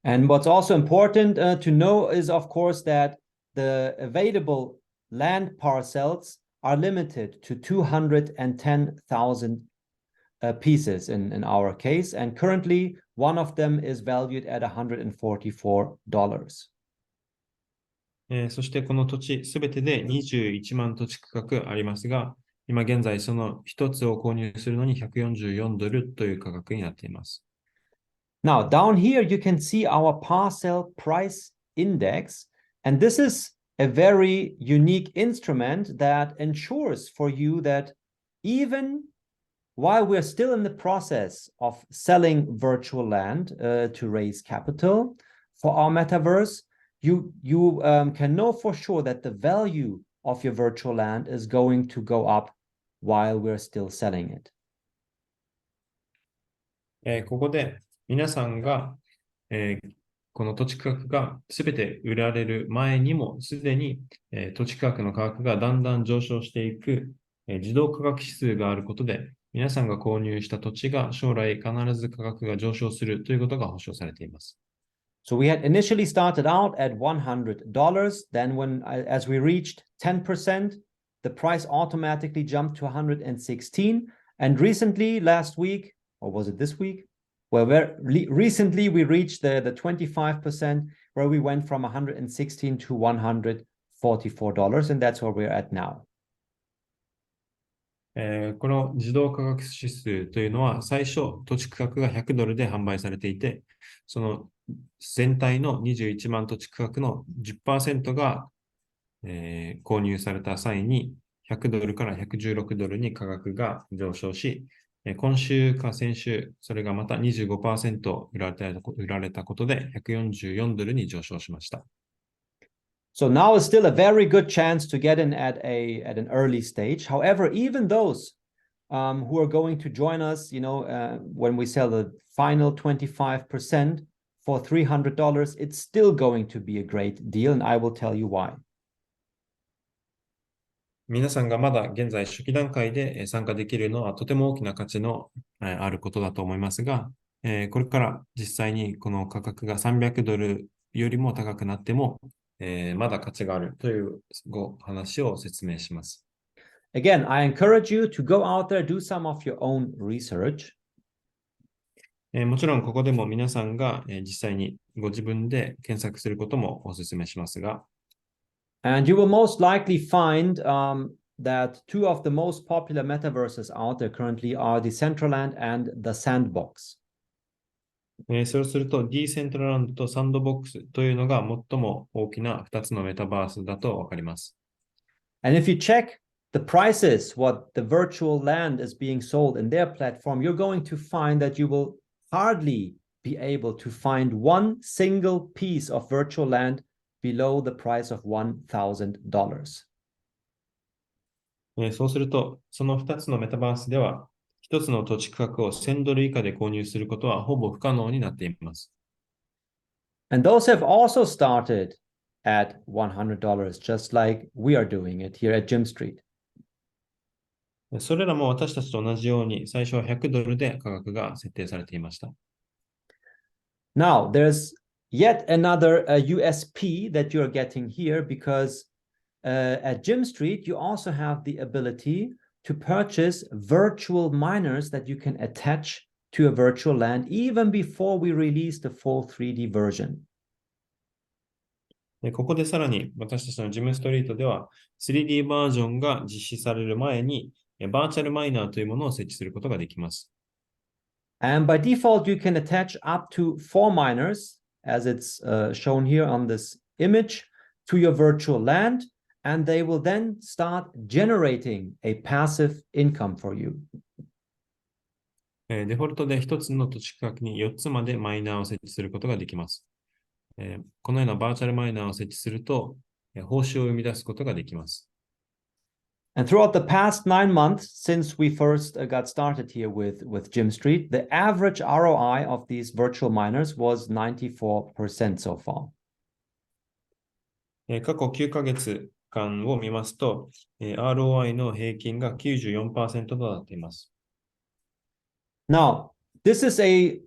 And what's also important to know is, of course, that the available land parcels are limited to 210,000 pieces in our case. And currently, one of them is valued at $144. そしてこの土地すべてで21万土地区画ありますが、今現在その一つを購入するのに$144という価格になっています。Now, down here, you can see our parcel price index. And this is a very unique instrument that ensures for you that even while we're still in the process of selling virtual land to raise capital for our metaverse, you can know for sure that the value of your virtual land is going to go up while we're still selling it. ここで皆さんが、この土地価格がすべて売られる前にもすでに、土地価格の価格がだんだん上昇していく、自動価格指数があることで、皆さんが購入した土地が将来必ず価格が上昇するということが保証されています。So we had initially started out at $100. Then as we reached 10%, the price automatically jumped to 116. And recently, last week, or was it this week? Well, recently we reached the 25% where we went from 116 to $144. And that's where we're at now. この自動価格指数というのは最初土地価格が$100で販売されていて、その全体の21万土地価格の 10% が、購入された際に$100から$116に価格が上昇し、今週か先週、それがまた 25% 売られたことで$144に上昇しました。So now is still a very good chance to get in at an early stage. However, even those who are going to join us, when we sell the final 25% for $300, it's still going to be a great deal, and I will tell you why. 皆さんがまだ現在初期段階で参加できるのはとても大きな価値のあることだと思いますが、これから実際にこの価格が$300よりも高くなっても、まだ価値があるという話を説明します。Again, I encourage you to go out there, do some of your own research. もちろんここでも皆さんが実際にご自分で検索することもお勧めしますが、And you will most likely find that two of the most popular metaverses out there currently are the Decentraland and the Sandbox. そうすると、ディーセントラランドとサンドボックスというのが最も大きな2つのメタバースだとわかります。And if you check the prices, what the virtual land is being sold in their platform, you're going to find that you will hardly be able to find one single piece of virtual land below the price of $1,000. そうすると、その2つのメタバースでは、1つの土地区画を$1000以下で購入することはほぼ不可能になっています。And those have also started at $100, just like we are doing it here at Gym Street. それらも私たちと同じように、最初は$100で価格が設定されていました。Now, there's yet another USP that you're getting here because at Gym Street, you also have the ability to purchase virtual miners that you can attach to a virtual land even before we release the full 3D version. ここでさらに私たちのジムストリートでは 3D バージョンが実施される前にバーチャルマイナーというものを設置することができます。And by default, you can attach up to 4 miners, as it's shown here on this image, to your virtual land, and they will then start generating a passive income for you. デフォルトで1つの土地区画に4つまでマイナーを設置することができます。このようなバーチャルマイナーを設置すると、報酬を生み出すことができます。And throughout the past 9 months, since we first got started here with Gym Street, the average ROI of these virtual miners was 94% so far. 過去9ヶ月間を見ますと、ROI の平均が 94% となっています。Now, this is a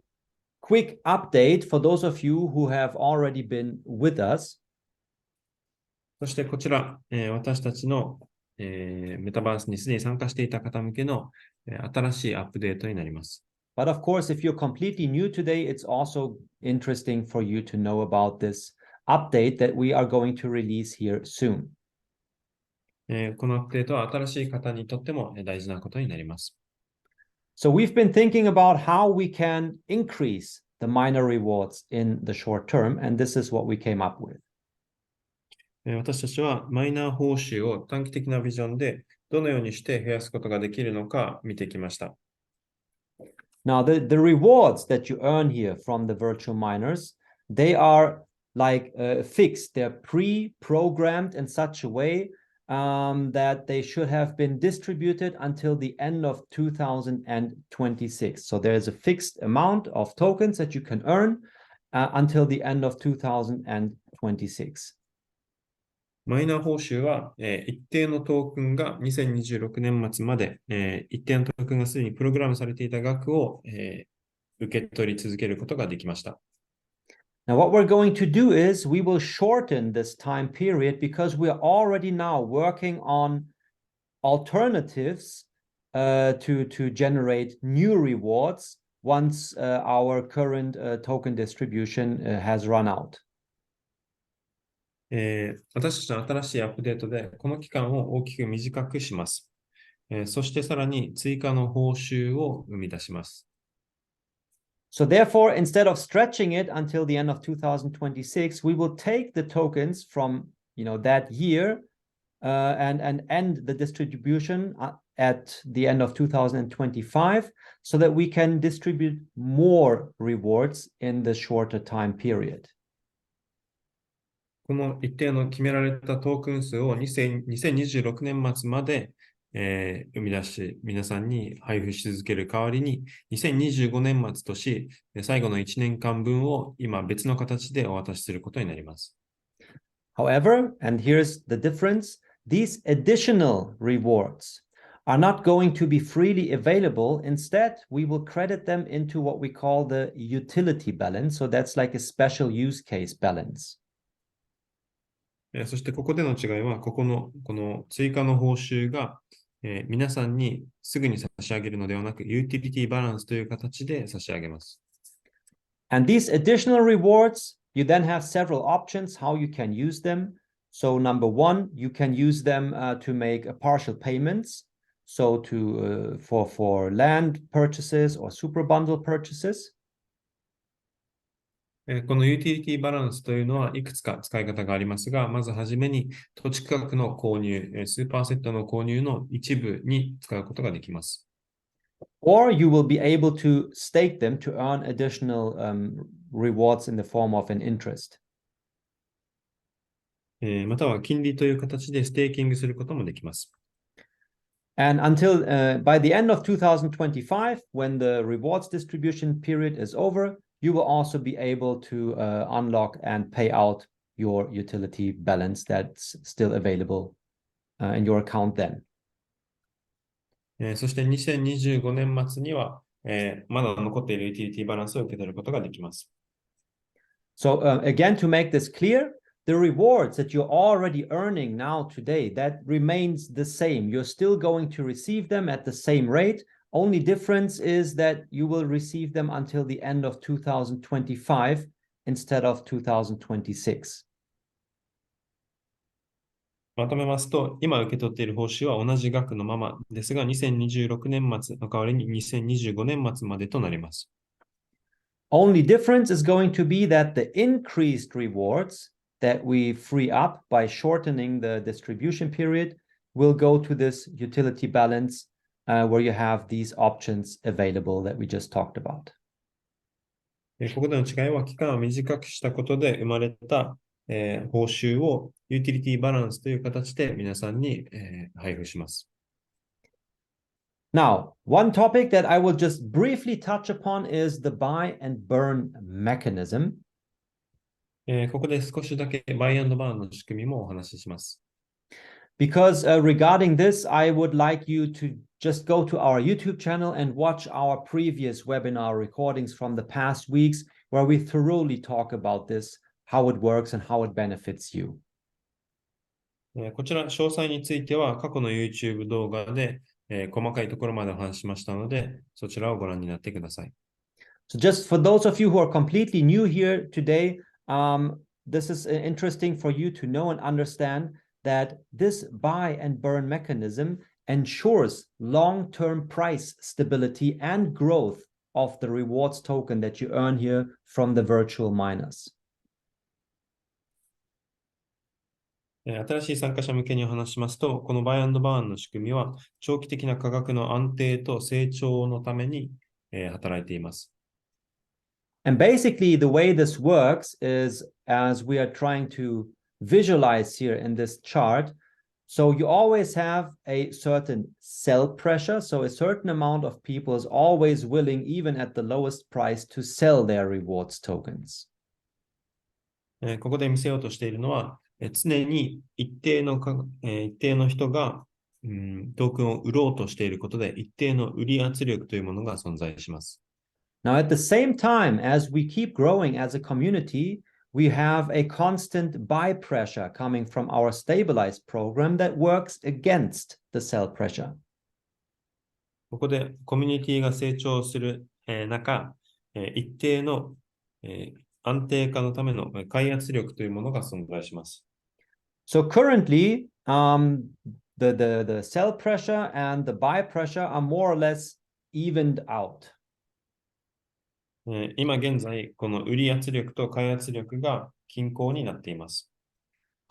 quick update for those of you who have already been with us. そしてこちら、私たちのメタバースにすでに参加していた方向けの新しいアップデートになります。But of course, if you're completely new today, it's also interesting for you to know about this update that we are going to release here soon. このアップデートは新しい方にとっても大事なことになります。So we've been thinking about how we can increase the minor rewards in the short term, and this is what we came up with. 私たちはマイナー報酬を短期的なビジョンでどのようにして増やすことができるのか見てきました。Now, the rewards that you earn here from the virtual miners, they are like fixed. They're pre-programmed in such a way that they should have been distributed until the end of 2026. So there's a fixed amount of tokens that you can earn until the end of 2026. マイナー報酬は、一定のトークンが2026年末まで、一定のトークンがすでにプログラムされていた額を、受け取り続けることができました。Now, what we're going to do is we will shorten this time period because we are already now working on alternatives to generate new rewards once our current token distribution has run out. 私たちの新しいアップデートでこの期間を大きく短くします。そしてさらに追加の報酬を生み出します。So therefore, instead of stretching it until the end of 2026, we will take the tokens from that year and end the distribution at the end of 2025 so that we can distribute more rewards in the shorter time period. この一定の決められたトークン数を2026年末まで生み出し、皆さんに配布し続ける代わりに、2025年末とし、最後の1年間分を今別の形でお渡しすることになります。However, and here's the difference, these additional rewards are not going to be freely available. Instead, we will credit them into what we call the utility balance. So that's like a special use case balance. そしてここでの違いは、この追加の報酬が、皆さんにすぐに差し上げるのではなく、ユーティリティバランスという形で差し上げます。And these additional rewards, you then have several options how you can use them. So number one, you can use them to make partial payments. So for land purchases or super bundle purchases. このユーティリティバランスというのはいくつか使い方がありますが、まずはじめに土地価格の購入、スーパーセットの購入の一部に使うことができます。Or you will be able to stake them to earn additional rewards in the form of an interest. または金利という形でステーキングすることもできます。And until by the end of 2025, when the rewards distribution period is over, you will also be able to unlock and pay out your utility balance that's still available in your account then. そして2025年末には、まだ残っているユーティリティバランスを受け取ることができます。So again, to make this clear, the rewards that you're already earning now today, that remains the same. You're still going to receive them at the same rate. Only difference is that you will receive them until the end of 2025 instead of 2026. まとめますと、今受け取っている報酬は同じ額のままですが、2026年末の代わりに2025年末までとなります。Only difference is going to be that the increased rewards that we free up by shortening the distribution period will go to this utility balance where you have these options available that we just talked about. ここでの違いは、期間を短くしたことで生まれた、報酬をユーティリティバランスという形で皆さんに、配布します。Now, one topic that I will just briefly touch upon is the buy and burn mechanism. ここで少しだけバイアンドバーンの仕組みもお話しします。Because regarding this, I would like you to just go to our YouTube channel and watch our previous webinar recordings from the past weeks where we thoroughly talk about this, how it works and how it benefits you. こちら、詳細については過去の YouTube 動画で、細かいところまでお話ししましたので、そちらをご覧になってください。So just for those of you who are completely new here today, this is interesting for you to know and understand that this buy and burn mechanism ensures long-term price stability and growth of the rewards token that you earn here from the virtual miners. 新しい参加者向けにお話しますと、このバイアンドバーンの仕組みは長期的な価格の安定と成長のために、働いています。And basically, the way this works is as we are trying to visualize here in this chart. So you always have a certain sell pressure. So a certain amount of people is always willing, even at the lowest price, to sell their rewards tokens. ここで見せようとしているのは、常に一定の人が、トークンを売ろうとしていることで、一定の売り圧力というものが存在します。Now, at the same time, as we keep growing as a community, we have a constant buy pressure coming from our stabilized program that works against the sell pressure. ここでコミュニティが成長する、中、一定の、安定化のための買い圧力というものが存在します。So currently, the sell pressure and the buy pressure are more or less evened out. 今現在、この売り圧力と買い圧力が均衡になっています。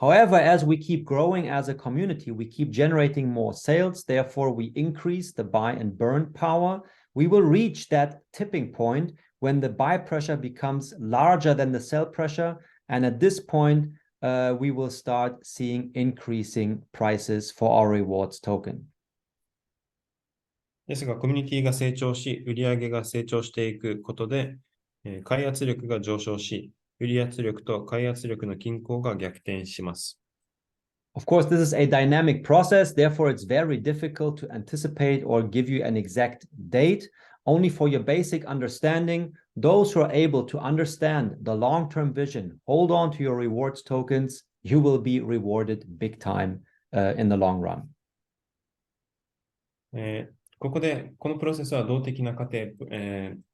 However, as we keep growing as a community, we keep generating more sales. Therefore, we increase the buy and burn power. We will reach that tipping point when the buy pressure becomes larger than the sell pressure. And at this point, we will start seeing increasing prices for our rewards token. ですが、コミュニティが成長し、売上が成長していくことで、買い圧力が上昇し、売り圧力と買い圧力の均衡が逆転します。Of course, this is a dynamic process. Therefore, it's very difficult to anticipate or give you an exact date. Only for your basic understanding, those who are able to understand the long-term vision, hold on to your rewards tokens, you will be rewarded big time in the long run. ここで、このプロセスは動的な過程、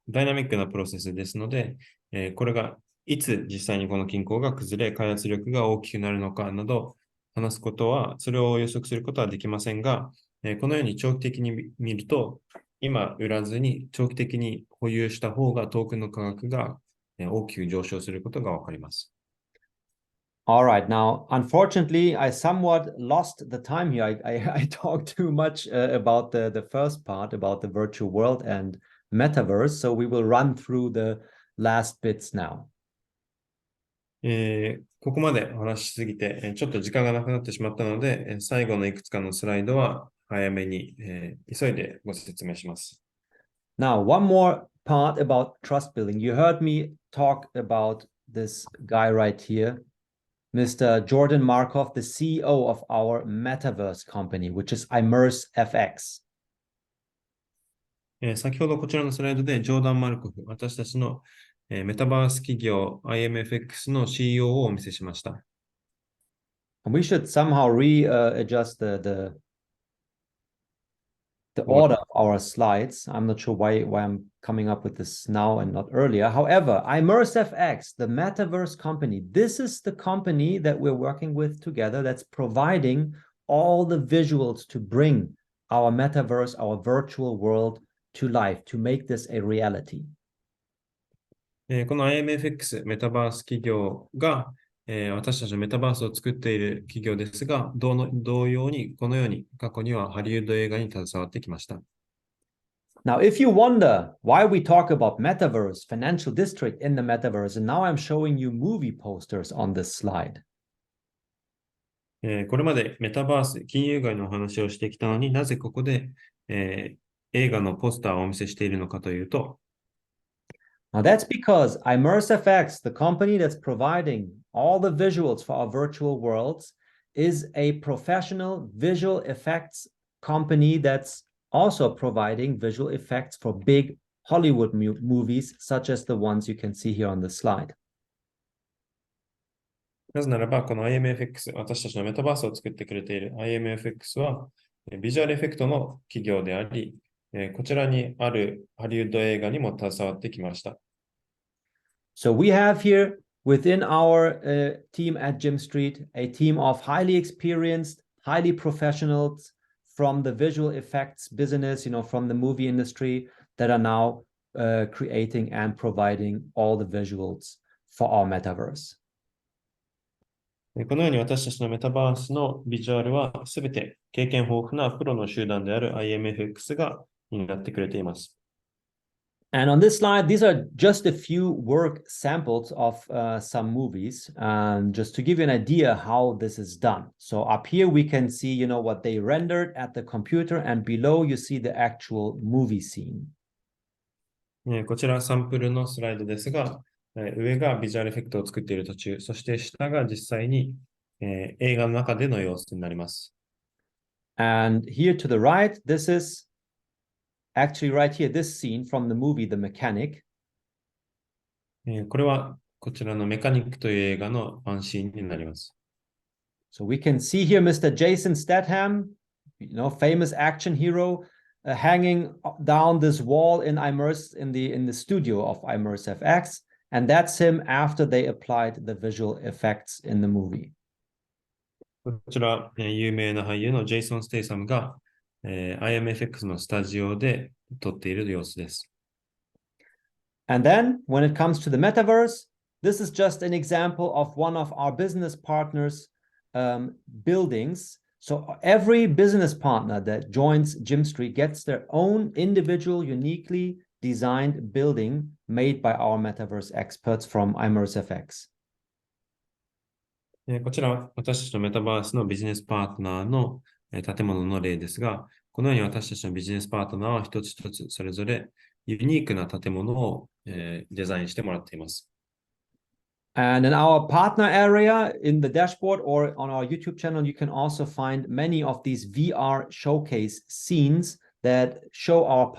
ダイナミックなプロセスですので、これがいつ実際にこの均衡が崩れ、開発力が大きくなるのかなど話すことは、それを予測することはできませんが、このように長期的に見ると、今売らずに長期的に保有した方がトークンの価格が大きく上昇することがわかります。All right. Now, unfortunately, I somewhat lost the time here. I talked too much about the first part, about the virtual world and metaverse. So we will run through the last bits now. ここまでお話ししすぎて、ちょっと時間がなくなってしまったので、最後のいくつかのスライドは早めに、急いでご説明します。Now, one more part about trust building. You heard me talk about this guy right here, Mr. Jordan Markov, the CEO of our Metaverse company, which is ImmerseFX. 先ほどこちらのスライドでジョーダン・マルコフ、私たちのメタバース企業 IMFX の CEO をお見せしました。And we should somehow readjust the order of our slides. I'm not sure why I'm coming up with this now and not earlier. However, ImmerseFX, the Metaverse company, this is the company that we're working with together that's providing all the visuals to bring our metaverse, our virtual world to life, to make this a reality. この IMFX メタバース企業が、私たちのメタバースを作っている企業ですが、同様にこのように過去にはハリウッド映画に携わってきました。Now, if you wonder why we talk about metaverse, financial district in the metaverse, and now I'm showing you movie posters on this slide. これまでメタバース、金融街のお話をしてきたのになぜここで、映画のポスターをお見せしているのかというと、Now, that's because ImmerseFX, the company that's providing all the visuals for our virtual worlds, is a professional visual effects company that's also providing visual effects for big Hollywood movies, such as the ones you can see here on the slide. なぜならば、この IMFX、私たちのメタバースを作ってくれている IMFX は、ビジュアルエフェクトの企業であり、こちらにあるハリウッド映画にも携わってきました。So we have here within our team at Jim Street, a team of highly experienced, highly professionals from the visual effects business, from the movie industry that are now creating and providing all the visuals for our metaverse. このように私たちのメタバースのビジュアルはすべて経験豊富なプロの集団である IMFX が担ってくれています。And on this slide, these are just a few work samples of some movies, just to give you an idea how this is done. So up here we can see, what they rendered at the computer, and below you see the actual movie scene. こちらサンプルのスライドですが、上がビジュアルエフェクトを作っている途中、そして下が実際に、映画の中での様子になります。And here to the right, this is actually right here, this scene from the movie The Mechanic. これはこちらのメカニックという映画のワンシーンになります。So we can see here Mr. Jason Statham, famous action hero, hanging down this wall in the studio of ImmerseFX, and that's him after they applied the visual effects in the movie. こちら、有名な俳優のジェイソン・ステイサムが、IMFX のスタジオで撮っている様子です。And then, when it comes to the metaverse, this is just an example of one of our business partners' buildings. So every business partner that joins Jim Street gets their own individual, uniquely designed building made by our metaverse experts from ImmerseFX. こちらは私たちのメタバースのビジネスパートナーの建物の例ですが、このように私たちのビジネスパートナーは一つ一つそれぞれユニークな建物をデザインしてもらっています。And in our partner area in the dashboard or on our YouTube channel, you can also find many of these VR showcase scenes that show our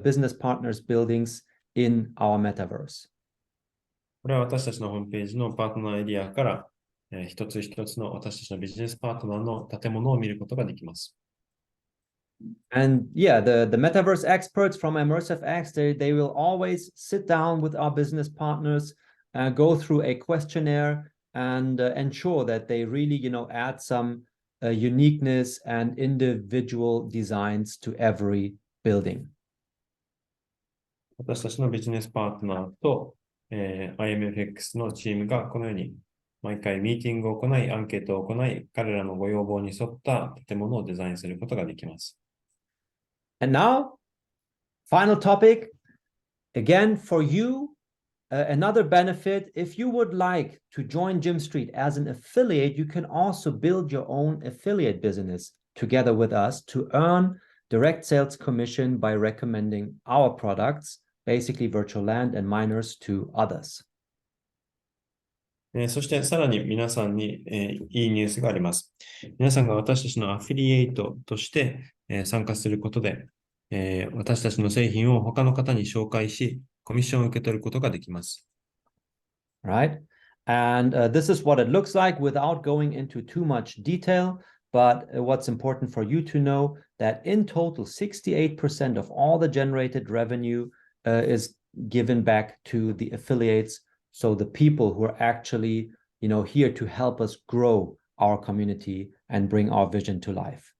business partners buildings in our metaverse. これは私たちのホームページのパートナーエリアから一つ一つの私たちのビジネスパートナーの建物を見ることができます。And yeah, the metaverse experts from ImmerseFX, they will always sit down with our business partners go through a questionnaire and ensure that they really, add some uniqueness and individual designs to every building. 私たちのビジネスパートナーと、IMFX のチームがこのように毎回ミーティングを行い、アンケートを行い、彼らのご要望に沿った建物をデザインすることができます。And now, final topic, again for you, another benefit, if you would like to join Gym Street as an affiliate, you can also build your own affiliate business together with us to earn direct sales commission by recommending our products, basically virtual land and miners, to others. そしてさらに皆さんに、いいニュースがあります。皆さんが私たちのアフィリエイトとして、参加することで、私たちの製品を他の方に紹介し、コミッションを受け取ることができます。Right? And this is what it looks like without going into too much detail. But what's important for you to know that in total, 68% of all the generated revenue is given back to the affiliates. So the people who are actually, here to help us grow our community and bring our vision to life.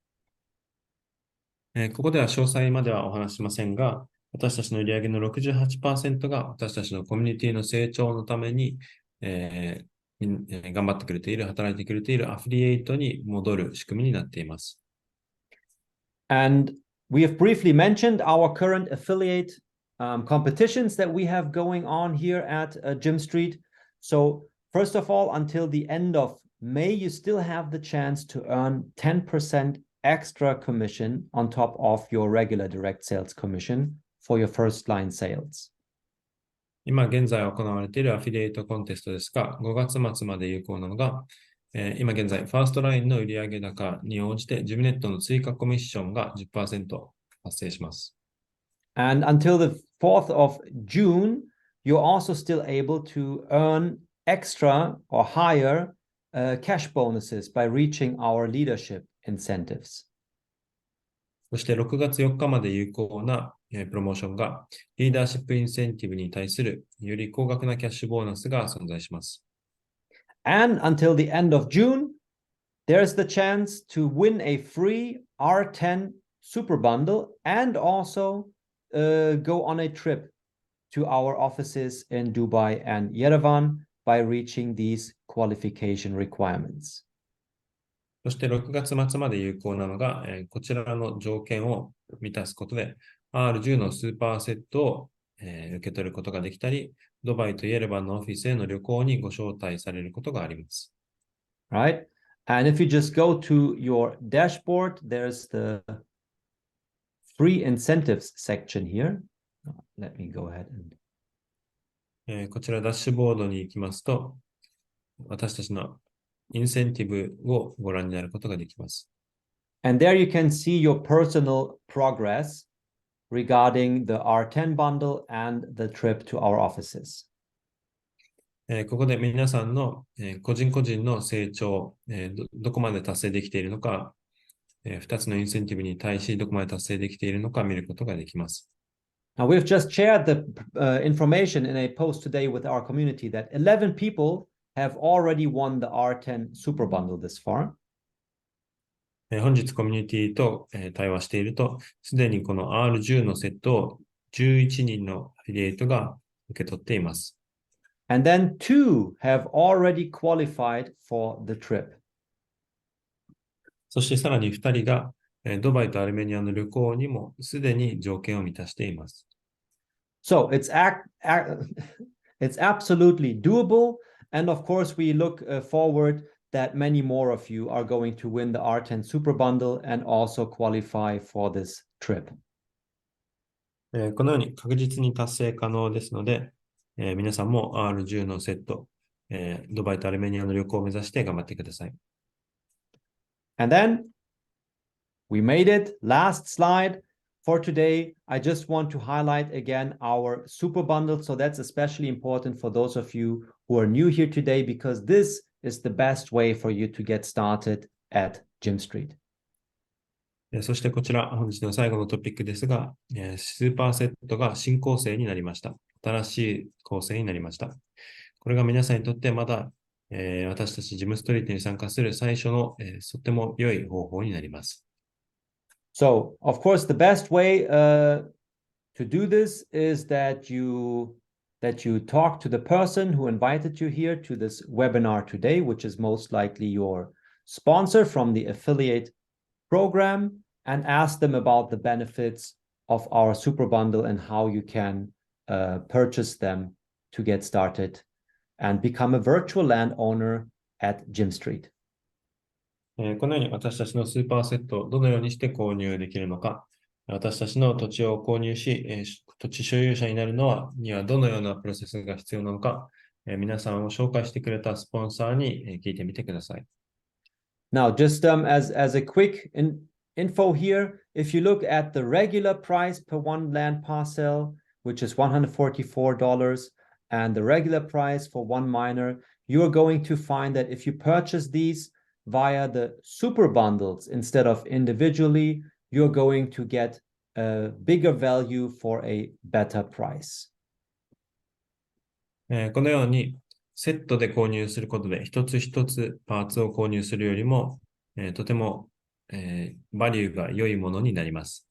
ここでは詳細まではお話しませんが、私たちの売上の 68% が私たちのコミュニティの成長のために、頑張ってくれている、働いてくれているアフィリエイトに戻る仕組みになっています。And we have briefly mentioned our current affiliate competitions that we have going on here at Gym Street. So first of all, until the end of May, you still have the chance to earn 10% extra commission on top of your regular direct sales commission for your first line sales. 今現在行われているアフィリエイトコンテストですが、5月末まで有効なのが、今現在、ファーストラインの売上高に応じて、ジムネットの追加コミッションが 10% 発生します。And until the 4th of June, you're also still able to earn extra or higher cash bonuses by reaching our leadership incentives. そして6月4日まで有効なプロモーションがリーダーシップインセンティブに対するより高額なキャッシュボーナスが存在します。And until the end of June, there's the chance to win a free R10 super bundle and also go on a trip to our offices in Dubai and Yerevan by reaching these qualification requirements. そして6月末まで有効なのが、こちらの条件を満たすことで R10 のスーパーセットを、受け取ることができたり、ドバイとイエレバンのオフィスへの旅行にご招待されることがあります。Right? And if you just go to your dashboard, there's the free incentives section here. Let me go ahead and... こちらダッシュボードに行きますと、私たちのインセンティブをご覧になることができます。And there you can see your personal progress regarding the R10 bundle and the trip to our offices. ここで皆さんの個人個人の成長、どこまで達成できているのか、2つのインセンティブに対しどこまで達成できているのか見ることができます。Now, we've just shared the information in a post today with our community that 11 people have already won the R10 super bundle this far. 本日コミュニティと対話していると、すでにこの R10 のセットを11人のアフィリエイトが受け取っています。And then 2 have already qualified for the trip. そしてさらに2人がドバイとアルメニアの旅行にもすでに条件を満たしています。So it's absolutely doable. And of course, we look forward that many more of you are going to win the R10 Super Bundle and also qualify for this trip. このように確実に達成可能ですので、皆さんも R10 のセット、ドバイとアルメニアの旅行を目指して頑張ってください。And then we made it. Last slide for today. I just want to highlight again our super bundle. So that's especially important for those of you who are new here today, because this is the best way for you to get started at Gym Street. そしてこちら本日の最後のトピックですが、スーパーセットが新構成になりました。新しい構成になりました。これが皆さんにとってまだ、私たちジムストリートに参加する最初の、とっても良い方法になります。So, of course, the best way to do this is that you talk to the person who invited you here to this webinar today, which is most likely your sponsor from the affiliate program, and ask them about the benefits of our super bundle and how you can purchase them to get started and become a virtual landowner at Gym Street. このように私たちのスーパーセットをどのようにして購入できるのか、私たちの土地を購入し、土地所有者になるにはどのようなプロセスが必要なのか、皆さんを紹介してくれたスポンサーに聞いてみてください。Now, just as a quick info here, if you look at the regular price per one land parcel, which is $144, and the regular price for one miner, you're going to find that if you purchase these via the super bundles instead of individually, you're going to get a bigger value for a better price. このようにセットで購入することで一つ一つパーツを購入するよりも、とても、バリューが良いものになります。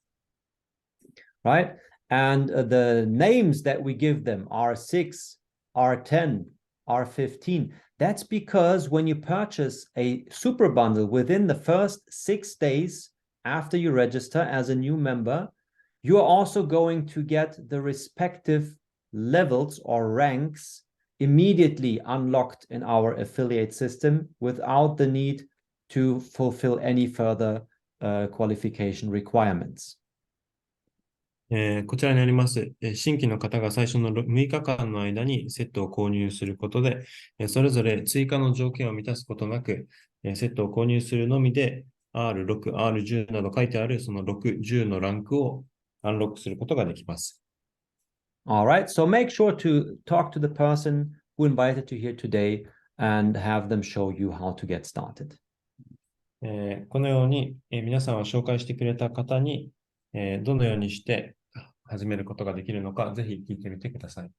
Right? And the names that we give them, R6, R10, R15, that's because when you purchase a super bundle within the first 6 days after you register as a new member, you are also going to get the respective levels or ranks immediately unlocked in our affiliate system without the need to fulfill any further qualification requirements. こちらにあります、新規の方が最初の6日間の間にセットを購入することで、それぞれ追加の条件を満たすことなく、セットを購入するのみで R6、R10 など書いてあるその6、10のランクをアンロックすることができます。All right, so make sure to talk to the person who invited you here today and have them show you how to get started. このように、皆さんを紹介してくれた方に、どのようにして始めることができるのか、ぜひ聞いてみてください。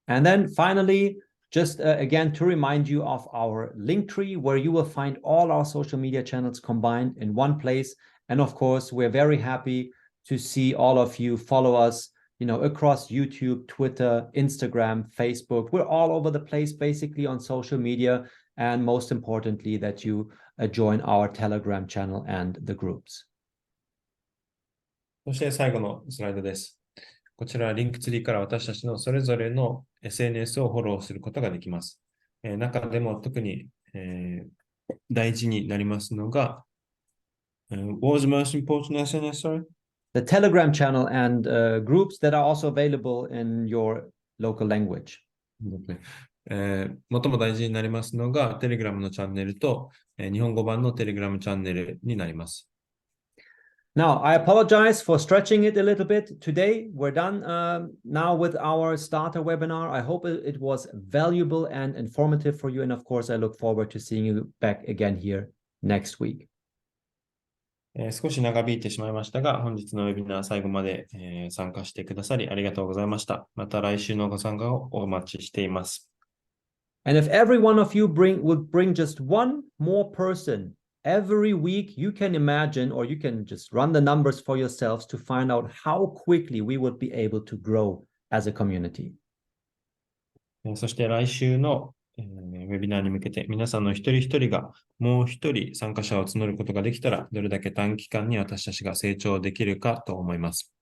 And then finally, just again to remind you of our link tree where you will find all our social media channels combined in one place. And of course, we're very happy to see all of you follow us, across YouTube, Twitter, Instagram, Facebook. We're all over the place, basically on social media. And most importantly, that you join our Telegram channel and the groups. そして最後のスライドです。こちらリンクツリーから私たちのそれぞれの SNS をフォローすることができます。中でも特に、大事になりますのが、What was the most important SNS, sorry? The Telegram channel and groups that are also available in your local language. 最も大事になりますのが、テレグラムのチャンネルと、日本語版のテレグラムチャンネルになります。Now, I apologize for stretching it a little bit today. We're done now with our starter webinar. I hope it was valuable and informative for you. And of course, I look forward to seeing you back again here next week. 少し長引いてしまいましたが、本日のウェビナー最後まで、参加してくださりありがとうございました。また来週のご参加をお待ちしています。And if every one of you would bring just one more person every week, you can imagine, or you can just run the numbers for yourselves to find out how quickly we would be able to grow as a community. そして来週のウェビナーに向けて皆さんの一人一人がもう一人参加者を募ることができたらどれだけ短期間に私たちが成長できるかと思います。